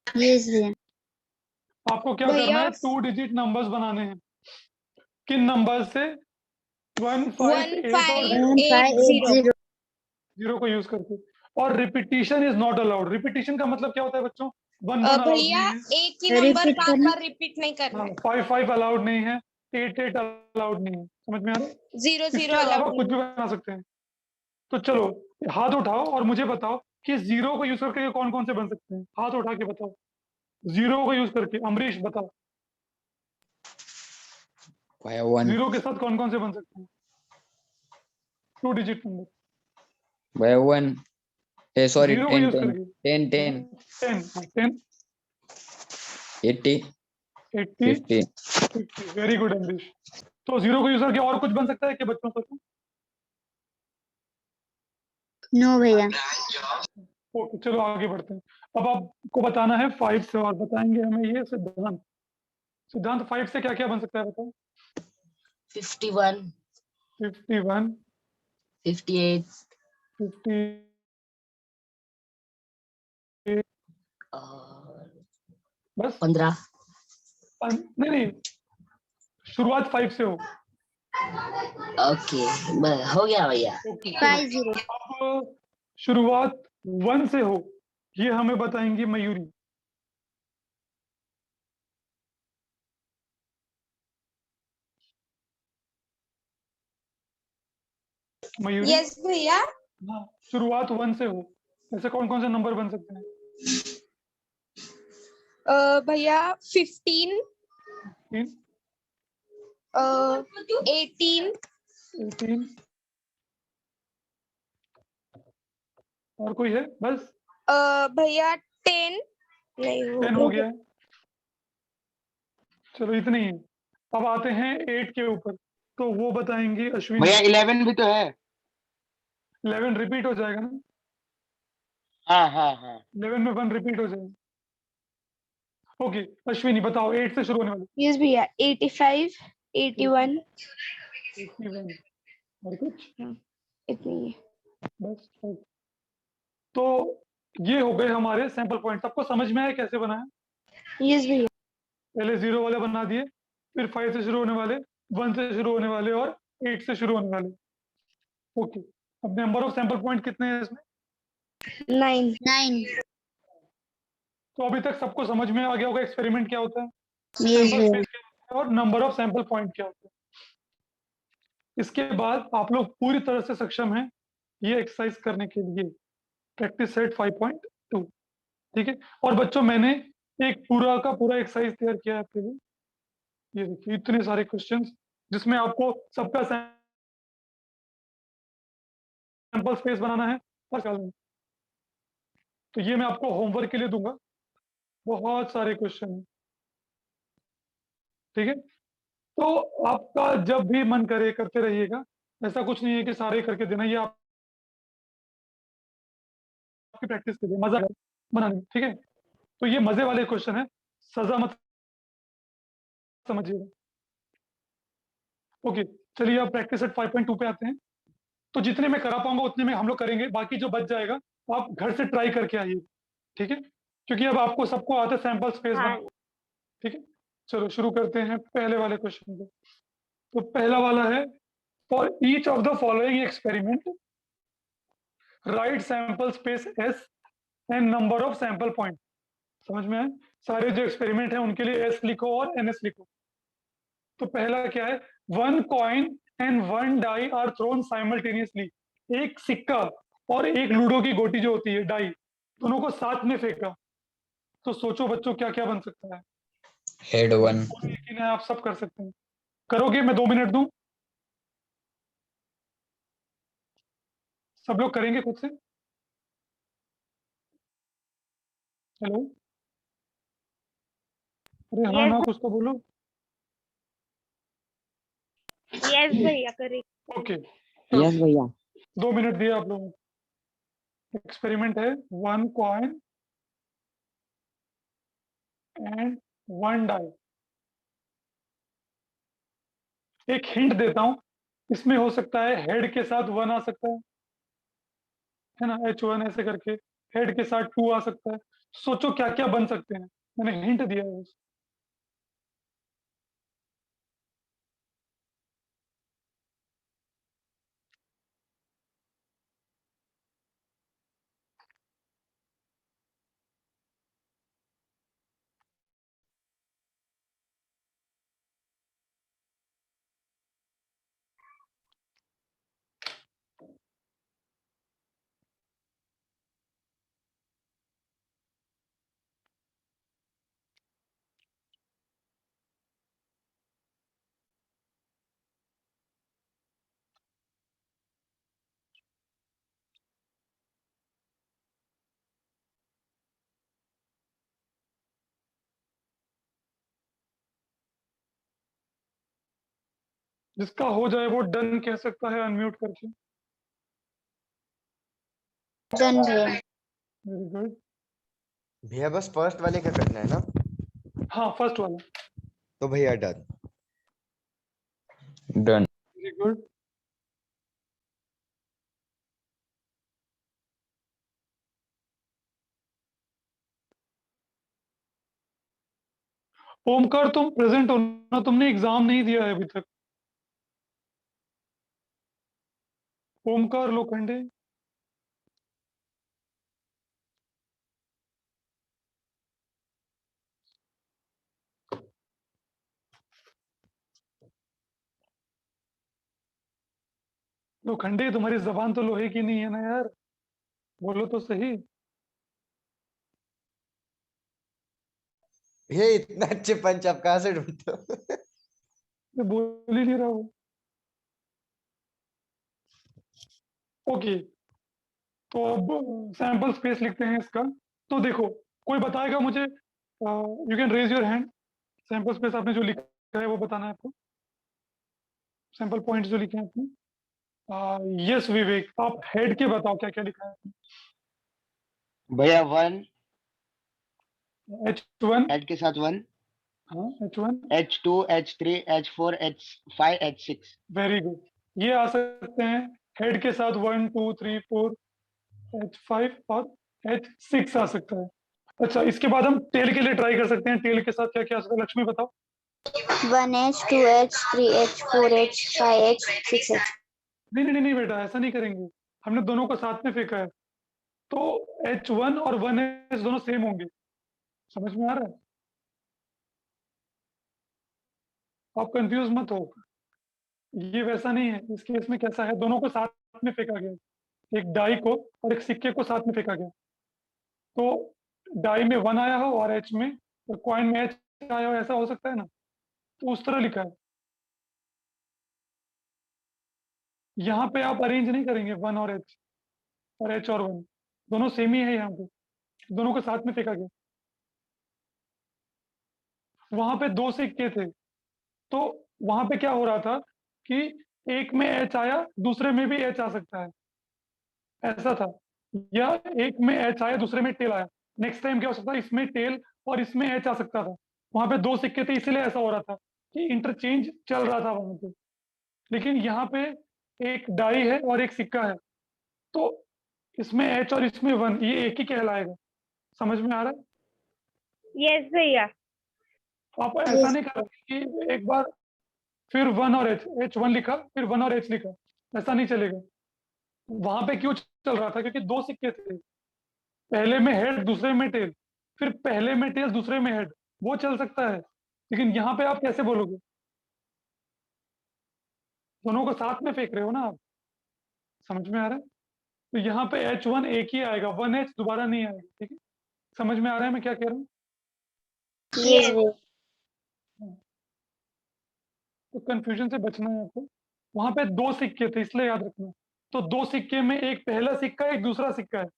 यस भैया आपको क्या भैया, करना है, 2 डिजिट नंबर्स बनाने हैं। किन नंबर से? 1 5 8 और 1580 0 को यूज करके। और repetition is not allowed. Repetition का मतलब क्या होता है बच्चों? 1 1 अलाउड भैया नहीं है, एक ही नंबर Repeat बार करना। बार रिपीट नहीं करना हाँ, है। 5 5 अलाउड नहीं है, 8 8 अलाउड नहीं है। समझ में आ रहा है? 0 इसके 0 अलावा अलाउड कुछ नहीं भी है। बना सकते हैं। तो चलो हाथ उठाओ और मुझे बताओ कि 0 को यूज करके कौन कौन से बन सकते हैं। हाथ उठा के बताओ, 0 को यूज करके। अमरीश बताओ, भैया 1 0 के साथ कौन कौन से बन सकते हैं 2 डिजिट नंबर? भैया 1 सॉरी 0 को 10 यूज 10 करके 10 10 10 80 80 50 50। Very good Amrish. तो 0 को यूज करके और कुछ बन सकता है कि बच्चों सोचो? नो भैया ओके, चलो आगे बढ़ते हैं। अब आपको बताना है 5 से, और बताएंगे हमें ये सिद्धांत। सिद्धांत 5 से क्या क्या बन सकता है बताओ? 51, 51, 58, 50, और बस 15। नहीं नहीं, शुरुआत 5 से हो। ओके, हो गया भैया। ओके, 50 अब शुरुआत 1 से हो, ये हमें बताएंगी मयूरी। मयूरी, यस भैया, हाँ, शुरुआत 1 से हो, ऐसे कौन कौन से नंबर बन सकते हैं? भैया 15 3, 18 18, और कोई है? बस भैया 10 नहीं 10 हो गया है। चलो इतने ही है। अब आते हैं 8 के ऊपर, तो वो बताएंगी अश्विनी। भैया 11 भी तो है। 11 रिपीट हो जाएगा ना, हाँ हाँ हाँ 11 में 1 रिपीट हो जाएगा। ओके, अश्विनी बताओ 8 से शुरू होने वाले। यस भैया 85 81 81 और कुछ इतनी ही बस। okay। तो ये हो गए हमारे सैंपल पॉइंट। सबको समझ में आया कैसे बनाया? यस भैया पहले 0 वाले बना दिए, फिर 5 से शुरू होने वाले, 1 से शुरू होने वाले और 8 से शुरू होने वाले। ओके, अब नंबर ऑफ सैंपल पॉइंट कितने हैं इसमें? 9 तो अभी तक सबको समझ में आ गया होगा एक्सपेरिमेंट क्या होता है, यस सैंपल भैया स्पेस क्या होता है और नंबर ऑफ सैंपल पॉइंट क्या होता है। इसके बाद आप लोग पूरी तरह से सक्षम हैं ये एक्सरसाइज करने के लिए प्रैक्टिस सेट 5.2। ठीक है, और बच्चों मैंने एक पूरा का पूरा एक्सरसाइज तैयार किया है आपके लिए। ये देखिए इतने सारे क्वेश्चंस जिसमें आपको सबका सैंपल स्पेस बनाना है और तो ये मैं आपको होमवर्क के लिए दूंगा, बहुत सारे क्वेश्चन हैं। ठीक है, तो आपका जब भी मन करे करते रहिएगा, ऐसा कुछ नहीं है कि सारे करके देना, ये आपकी प्रैक्टिस के लिए मजा आएगा बनाने में। ठीक है, तो ये मजे वाले क्वेश्चन है, सजा मत समझिएगा। ओके, चलिए अब प्रैक्टिस एट 5.2 पे आते हैं। तो जितने मैं करा पाऊंगा उतने में हम लोग करेंगे, बाकी जो बच जाएगा आप घर से ट्राई करके आइए। ठीक है, क्योंकि अब आपको सबको आता है सैंपल स्पेस हाँ। बना। ठीक है, चलो शुरू करते हैं पहले वाले क्वेश्चन को। तो पहला वाला है, for each of the following experiment right sample space S and number of sample point. समझ में आए? सारे जो एक्सपेरिमेंट है उनके लिए एस लिखो और एनएस लिखो। तो पहला क्या है, 1 coin and 1 die are thrown simultaneously. एक सिक्का और एक लूडो की गोटी जो होती है डाई, दोनों को साथ में फेंका। तो सोचो बच्चों क्या क्या बन सकता है। हेड 1, यकीन है आप सब कर सकते हैं। करोगे? मैं 2 मिनट दूं, सब लोग करेंगे खुद से? हेलो, अरे हाँ Yes, ना, कुछ तो बोलो। yes भैया करें। ओके, यस भैया। 2 मिनट दिए आप लोगों को। एक्सपेरिमेंट है 1 कॉइन एंड 1 डाई। एक हिंट देता हूं, इसमें हो सकता है हेड के साथ 1 आ सकता है ना, H1 ऐसे करके। हेड के साथ 2 आ सकता है। सोचो क्या क्या बन सकते हैं, मैंने हिंट दिया है बस। जिसका हो जाए वो डन कह सकता है अनम्यूट करके। डन भैया। Very good. भैया बस फर्स्ट वाले का करना है ना? हाँ फर्स्ट वाला। तो भैया done. Done. Very good. Omkar तुम प्रेजेंट हो ना, तुमने एग्जाम नहीं दिया है अभी तक। ओमकार लोखंडे, लोखंडे तुम्हारी जबान तो लोहे की नहीं है ना यार, बोलो तो सही। भैया इतना अच्छे पंच आप कहाँ से ढूंढते हो? मैं बोल ही नहीं रहा हूँ। ओके, तो अब सैंपल स्पेस लिखते हैं इसका। तो देखो, कोई बताएगा मुझे, you can raise your hand. Sample space आपने जो लिखा है वो बताना है आपको, सैंपल पॉइंट्स जो लिखे हैं आपने। यस विवेक, आप हेड के बताओ क्या क्या लिखा है। भैया 1 H1, हेड के साथ 1, हाँ H1, H2, H3, H4, H5, H6। Very good. ये आ सकते हैं हेड के साथ 1 2 3 4, H5 और H6 आ सकता है। अच्छा, इसके बाद हम टेल के लिए ट्राई कर सकते हैं। टेल के साथ क्या क्या आ सकता है, लक्ष्मी बताओ। 1H, 2H, 3H, 4H, 5H, 6H। नहीं नहीं नहीं बेटा, ऐसा नहीं करेंगे, हमने दोनों को साथ में फेंका है। तो H1 और 1H दोनों सेम होंगे। समझ में आ रहा है? आप कंफ्यूज मत हो, ये वैसा नहीं है। इस केस में कैसा है, दोनों को साथ में फेंका गया है। एक डाई को और एक सिक्के को साथ में फेंका गया, तो डाई में 1 आया हो और एच में, और कॉइन में एच आया हो, ऐसा हो सकता है ना? तो उस तरह लिखा है। यहाँ पे आप अरेंज नहीं करेंगे 1 और एच और एच और 1, दोनों सेम ही है यहाँ पे, दोनों को साथ में फेंका गया। वहां पे 2 सिक्के थे, तो वहां पे क्या हो रहा था कि एक में एच आया, दूसरे में भी एच आ सकता है, ऐसा था। या एक में एच आया, दूसरे में टेल आया। नेक्स्ट टाइम क्या हो सकता है, इसमें टेल और इसमें एच आ सकता था। वहां पे 2 सिक्के थे, इसलिए ऐसा हो रहा था कि इंटरचेंज चल रहा था वहां पे। लेकिन यहाँ पे एक डाई है और एक सिक्का है, तो इसमें एच और इसमें 1, ये एक ही कहलाएगा। समझ में आ रहा है? यस भैया। आप ऐसा नहीं करोगे कि एक बार फिर 1 और एच 1 लिखा, फिर 1 और एच लिखा, ऐसा नहीं चलेगा। वहां पे क्यों चल रहा था? क्योंकि 2 सिक्के थे, पहले में हेड दूसरे में टेल, फिर पहले में टेल दूसरे में हेड, वो चल सकता है। लेकिन यहाँ पे आप कैसे बोलोगे? दोनों को साथ में फेंक रहे हो ना आप। समझ में आ रहा है? तो यहाँ पे H1 एक ही आएगा, 1H दोबारा नहीं आएगा। ठीक है, समझ में आ रहा है मैं क्या कह रहा हूँ? यस भैया। तो कंफ्यूजन से बचना है आपको। वहां पे 2 सिक्के थे, इसलिए याद रखना। तो 2 सिक्के में एक पहला सिक्का है, एक दूसरा सिक्का है।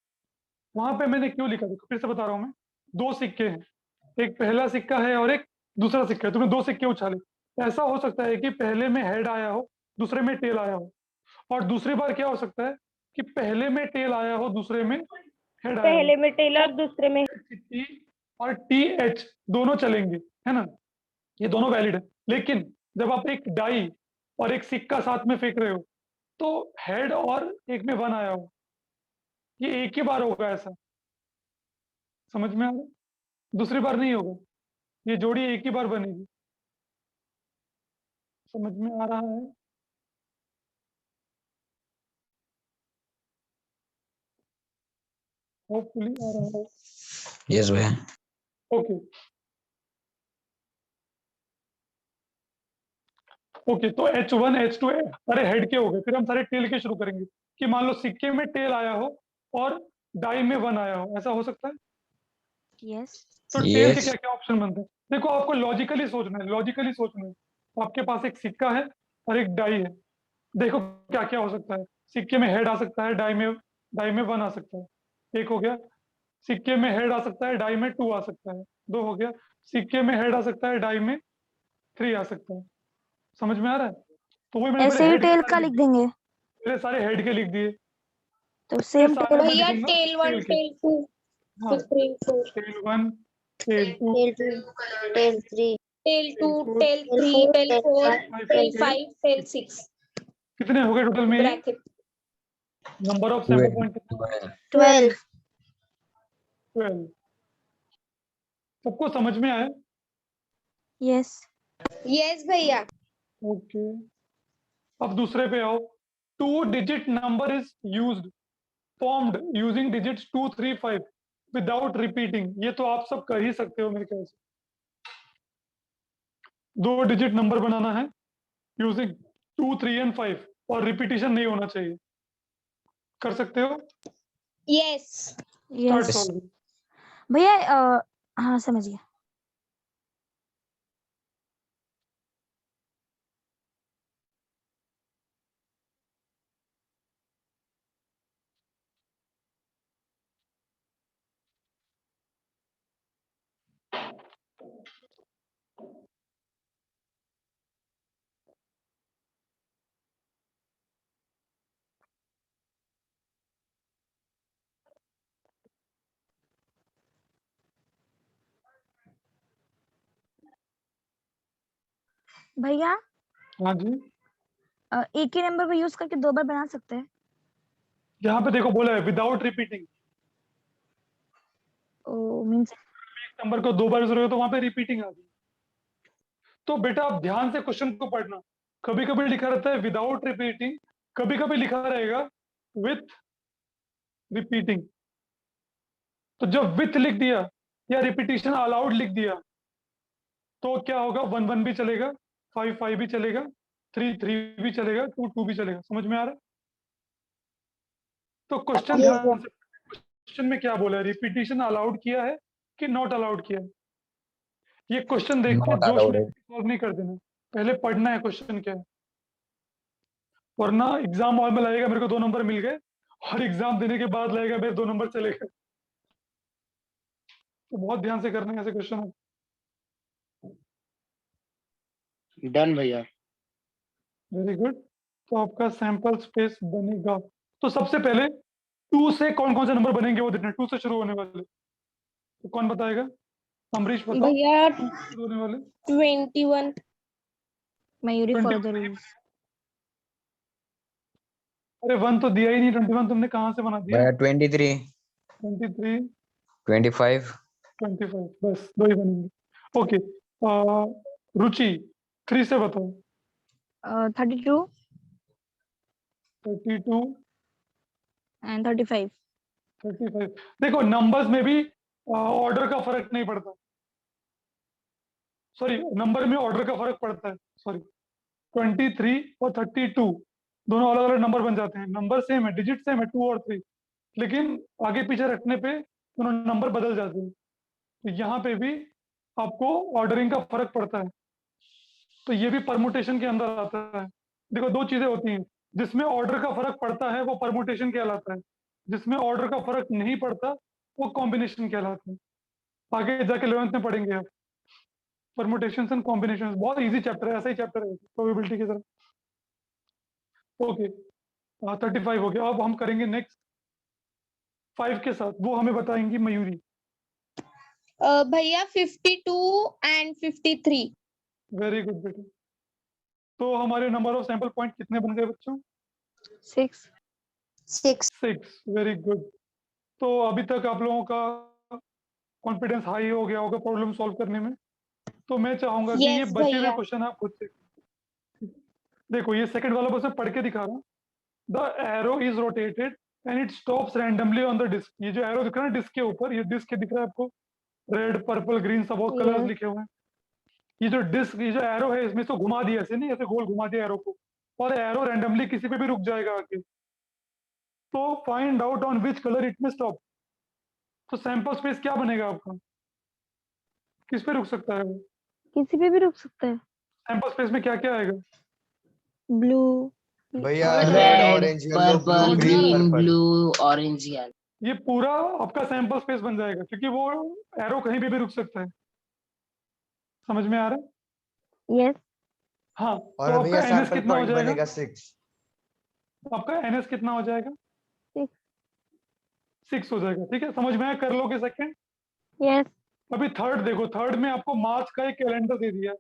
वहां पे मैंने क्यों लिखा, देखो फिर से बता रहा हूँ मैं। 2 सिक्के हैं, एक पहला सिक्का है और एक दूसरा सिक्का है। तुमने 2 सिक्के उछाले, ऐसा हो सकता है कि पहले में हेड आया हो, दूसरे में टेल आया हो। और दूसरी बार क्या हो सकता है कि पहले में टेल आया हो, दूसरे में हेड आया हो। पहले में टेल और दूसरे में टी और टी एच दोनों चलेंगे, है ना? ये दोनों वैलिड है। लेकिन जब आप एक डाई और एक सिक्का साथ में फेंक रहे हो, तो हेड और एक में 1 आया हो, ये एक ही बार होगा ऐसा। समझ में आ रहा है? दूसरी बार नहीं होगा, ये जोड़ी एक ही बार बनेगी। समझ में आ रहा है? होपफुली आ रहा है। यस भैया। ओके ओके, तो H1 H2 अरे हेड के हो गए, फिर हम सारे टेल के शुरू करेंगे। कि मान लो सिक्के में टेल आया हो और डाई में 1 आया हो, ऐसा हो सकता है? यस। तो टेल के Yes. क्या क्या ऑप्शन बनते हैं? देखो आपको लॉजिकली सोचना है, लॉजिकली सोचना है। आपके पास एक सिक्का है और एक डाई है, देखो क्या क्या हो सकता है। सिक्के में हेड आ सकता है, डाई में 1 आ सकता है, एक हो गया। सिक्के में हेड आ सकता है, डाई में 2 आ सकता है, 2 हो गया। सिक्के में हेड आ सकता है, डाई में 3 आ सकता है। समझ में आ रहा है? तो वही मैंने ऐसे पहले ही हेड के टेल सारे का लिख लिख दिए, देंगे, मेरे सारे हेड के लिख दिए। तो फिर सेम सारे टेल। मैं भैया लिखूंगा टेल 1 टेल के। टेल 2 हाँ, tail 4 tail 1, tail 2, tail 2 tail 3 tail 2 4, tail tail 3 4 tail tail 4 5 tail tail 5 tail 6 कितने हो गए टोटल में? ये bracket number of sample point 12। 12। सबको समझ में आया? यस। यस भैया। ओके, अब दूसरे पे आओ। 2 digit number is used formed using digits 2, 3, 5 without repeating. ये तो आप सब कर ही सकते हो मेरे ख्याल से। 2 डिजिट नंबर बनाना है यूजिंग 2, 3 एंड 5, और रिपीटिशन नहीं होना चाहिए। कर सकते हो? Yes start yes solving. भैया, हाँ समझ गया। भैया, हाँ जी, एक ही नंबर पे यूज करके 2 बार बना सकते हैं? यहाँ पे देखो बोला है विदाउट रिपीटिंग। ओ मींस एक नंबर को 2 बार यूज करोगे तो वहां पे रिपीटिंग आ गई। तो बेटा आप ध्यान से क्वेश्चन को पढ़ना। कभी कभी लिखा रहता है विदाउट रिपीटिंग, कभी कभी लिखा रहेगा विथ रिपीटिंग। तो जब विथ लिख दिया या रिपीटिशन अलाउड लिख दिया, तो क्या होगा? 1, 1 भी चलेगा, 5, 5 भी चलेगा, 3, 3 भी चलेगा, 2, 2 भी चलेगा। समझ में आ रहा है? तो क्वेश्चन Yes, ध्यान से, क्वेश्चन में क्या बोला है, रिपीटिशन अलाउड किया है कि नॉट अलाउड किया है? ये क्वेश्चन देख के Not जोश allowed में है। सॉल्व नहीं कर देना, पहले पढ़ना है क्वेश्चन क्या है, वरना एग्जाम हॉल में लगेगा मेरे को 2 नंबर मिल गए और एग्जाम देने के बाद लगेगा मेरे 2 नंबर चले गए। तो बहुत ध्यान से करना है ऐसे क्वेश्चन। डन भैया। Very good. तो आपका सैंपल स्पेस बनेगा, तो सबसे पहले 2 से कौन कौन से नंबर बनेंगे वो देखना है, 2 से शुरू होने वाले। तो कौन बताएगा? अमरीश बताओ। भैया शुरू होने वाले 21। Mayuri 21 follow the rules. अरे 1 तो दिया ही नहीं, 21 तुमने कहाँ से बना दिया? भैया 23, 23 25, 25 बस 2 ही बनेंगे। ओके, रुचि 3 से बताओ। 32 32 एंड 35। 35। देखो नंबर्स में भी ऑर्डर का फर्क नहीं पड़ता, सॉरी नंबर में ऑर्डर का फर्क पड़ता है, सॉरी 23 और 32 दोनों अलग अलग नंबर बन जाते हैं, नंबर सेम है, डिजिट सेम है 2 और 3, लेकिन आगे पीछे रखने पे दोनों नंबर बदल जाते हैं। तो यहाँ पे भी आपको ऑर्डरिंग का फर्क पड़ता है, तो ये भी परमुटेशन के अंदर आता है। देखो 2 चीजें होती हैं, जिसमें ऑर्डर का फर्क पड़ता है वो परमुटेशन कहलाता है, जिसमें ऑर्डर का फर्क नहीं पड़ता वो कॉम्बिनेशन कहलाता है। आगे जाके 11th में पढ़ेंगे आप परमुटेशंस एंड कॉम्बिनेशंस, बहुत इजी चैप्टर है, ऐसा ही चैप्टर है प्रोबेबिलिटी की तरह। ओके 35 हो गया। अब हम करेंगे नेक्स्ट 5 के साथ, वो हमें बताएंगी मयूरी। भैया 52 एंड 53। वेरी गुड बेटा। तो हमारे नंबर ऑफ सैंपल पॉइंट कितने बन गए बच्चों? 6। 6. 6। Very good. तो अभी तक आप लोगों का कॉन्फिडेंस हाई हो गया होगा प्रॉब्लम सॉल्व करने में, तो मैं चाहूंगा कि ये Yes, बचे हुए भैया। क्वेश्चन आप खुद से देखो। ये सेकंड वाला बस मैं पढ़ के दिखा रहा हूँ। The arrow is rotated and it stops randomly on the disc. ये जो एरो दिख रहा है डिस्क के ऊपर, ये डिस्क दिख रहा है आपको, रेड पर्पल ग्रीन सब बहुत कलर्स Yes. लिखे हुए हैं। ये जो डिस्क, ये जो एरो है, इसमें तो घुमा दिया, ऐसे नहीं, ऐसे गोल घुमा दिया एरो को, और एरो रैंडमली किसी पे भी रुक जाएगा आके। तो find out on which colour it में स्टॉप। तो सैंपल स्पेस क्या बनेगा आपका? किस पे रुक सकता है वो? किसी पे भी रुक सकता है। सैंपल स्पेस में क्या क्या आएगा? ब्लू, भैया Red, red orange yellow purple blue green blue orange yellow. ये पूरा आपका सैंपल स्पेस बन जाएगा, क्योंकि वो एरो कहीं पे भी रुक सकता है। समझ में आ रहा है? यस। हाँ, तो और भैया आपका एनएस सैंपल कितना हो पॉइंट जाएगा? बनेगा 6। आपका एनएस कितना हो जाएगा? 6। 6 हो जाएगा। ठीक है, समझ में आया? कर लोगे सेकंड। यस। अभी थर्ड देखो, थर्ड में आपको मार्च का एक कैलेंडर दे दिया है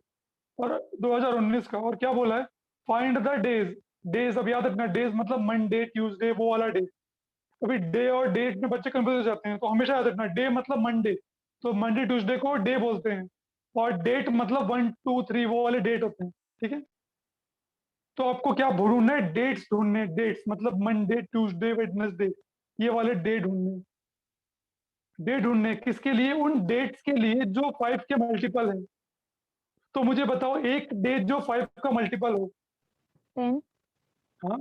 और 2019 का, और क्या बोला है? Find the days. डेज अब याद रखना, डेज मतलब मंडे ट्यूसडे वो वाला डे। अभी डे और डेट में बच्चे कंफ्यूज हो जाते हैं, तो हमेशा याद रखना डे मतलब मंडे, तो मंडे ट्यूसडे को डे बोलते हैं, और डेट मतलब 1 2 3 वो वाले डेट होते हैं। ठीक है, तो आपको क्या ढूंढना है? डेट्स ढूंढने, डेट्स मतलब मंडे ट्यूसडे वेडनेसडे, ये वाले डे ढूंढने। डे ढूंढने किसके लिए? उन डेट्स के लिए जो 5 के मल्टीपल है। तो मुझे बताओ एक डेट जो 5 का मल्टीपल हो। 10 हाँ,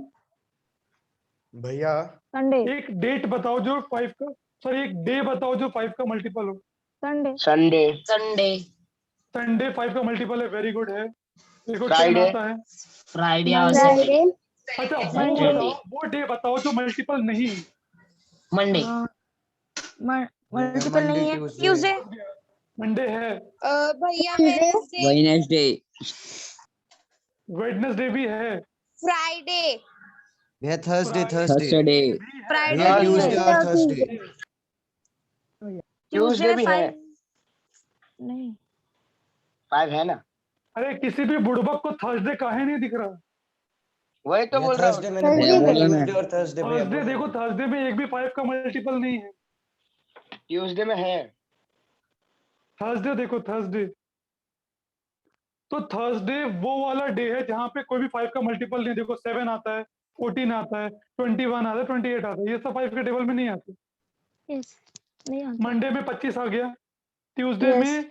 भैया संडे। एक डेट बताओ जो 5 का, सॉरी एक डे बताओ जो 5 का मल्टीपल हो। संडे। संडे। संडे संडे 5 का मल्टीपल है। वेरी गुड है। देखो 10 Friday. आता है। फ्राइडे और Friday. अच्छा वो Monday. बताओ, वो डे बताओ जो मल्टीपल नहीं है। मंडे मल्टीपल Monday, नहीं है। Tuesday. ट्यूसडे। मंडे है, भैया Tuesday. वेडनेसडे, वेडनेसडे भी है, फ्राइडे, भैया थर्सडे थर्सडे, फ्राइडे भैया नहीं ट्यूसडे है। और थर्सडे। Tuesday भी है। 5 नहीं। 5 है ना? अरे किसी भी बुड़बक को थर्सडे काहे नहीं दिख रहा? वही तो बोल रहा थर्सडे हूँ। मैंने Thursday बोला, बोला मैं। ट्यूसडे और थर्सडे भैया थर्सडे बोला। देखो, थर्सडे में एक भी 5 का मल्टीपल नहीं है। ट्यूसडे में है। थर्सडे देखो, थर्सडे, तो थर्सडे वो वाला डे है जहां पे कोई भी 5 का मल्टीपल नहीं। देखो 7 आता है, 14 आता है, 21 आता है, 28 आता है, ये सब 5 के टेबल में नहीं आते। यस। नहीं आता। मंडे में 25 आ गया, ट्यूसडे Yes. में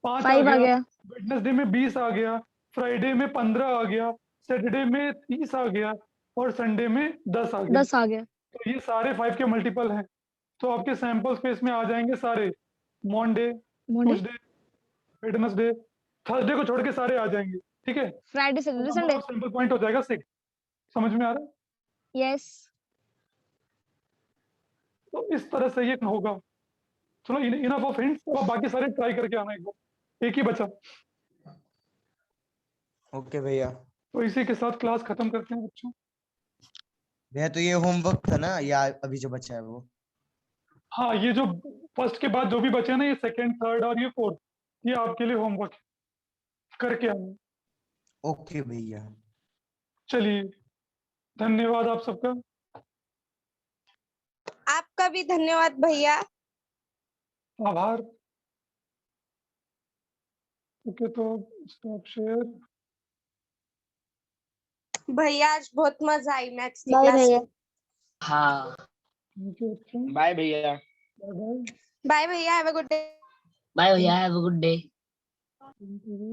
5 5 आ आ गया, गया। वेडनेसडे में 20 आ गया, फ्राइडे में 15 आ गया, सैटरडे में 30 आ गया, और संडे में 10 आ गया। 10 आ गया। तो ये सारे 5 के मल्टीपल हैं, तो आपके सैंपल स्पेस में आ जाएंगे सारे, Monday, Monday, Tuesday, Wednesday, Thursday को छोड़ के सारे आ जाएंगे, ठीक है। Friday, Saturday, Sunday. Sample point हो जाएगा 6। समझ में आ रहा है? Yes. तो इस तरह से ये होगा। चलो इनफ ऑफ हिंट्स, अब बाकी सारे ट्राई करके आना एक बार, एक ही बचा। ओके भैया। तो इसी के साथ क्लास खत्म करते हैं बच्चों। भैया तो ये होमवर्क था ना, या अभी जो बचा है वो? हाँ, ये जो फर्स्ट के बाद जो भी बचे ना, ये सेकंड, थर्ड और ये फोर्थ, ये आपके लिए होमवर्क है, करके आना। ओके भैया। चलिए, धन्यवाद आप सबका। आपका भी धन्यवाद भैया। आभार। ओके, तो स्टॉप शेयर। भैया आज बहुत मजा आई मैथ्स की बाय क्लास भैया। में। हाँ थैंक यू बच्चों, बाय भैया। Bye bye. बाय भैया, have a good day. Bye भैया, have a good day. Thank you.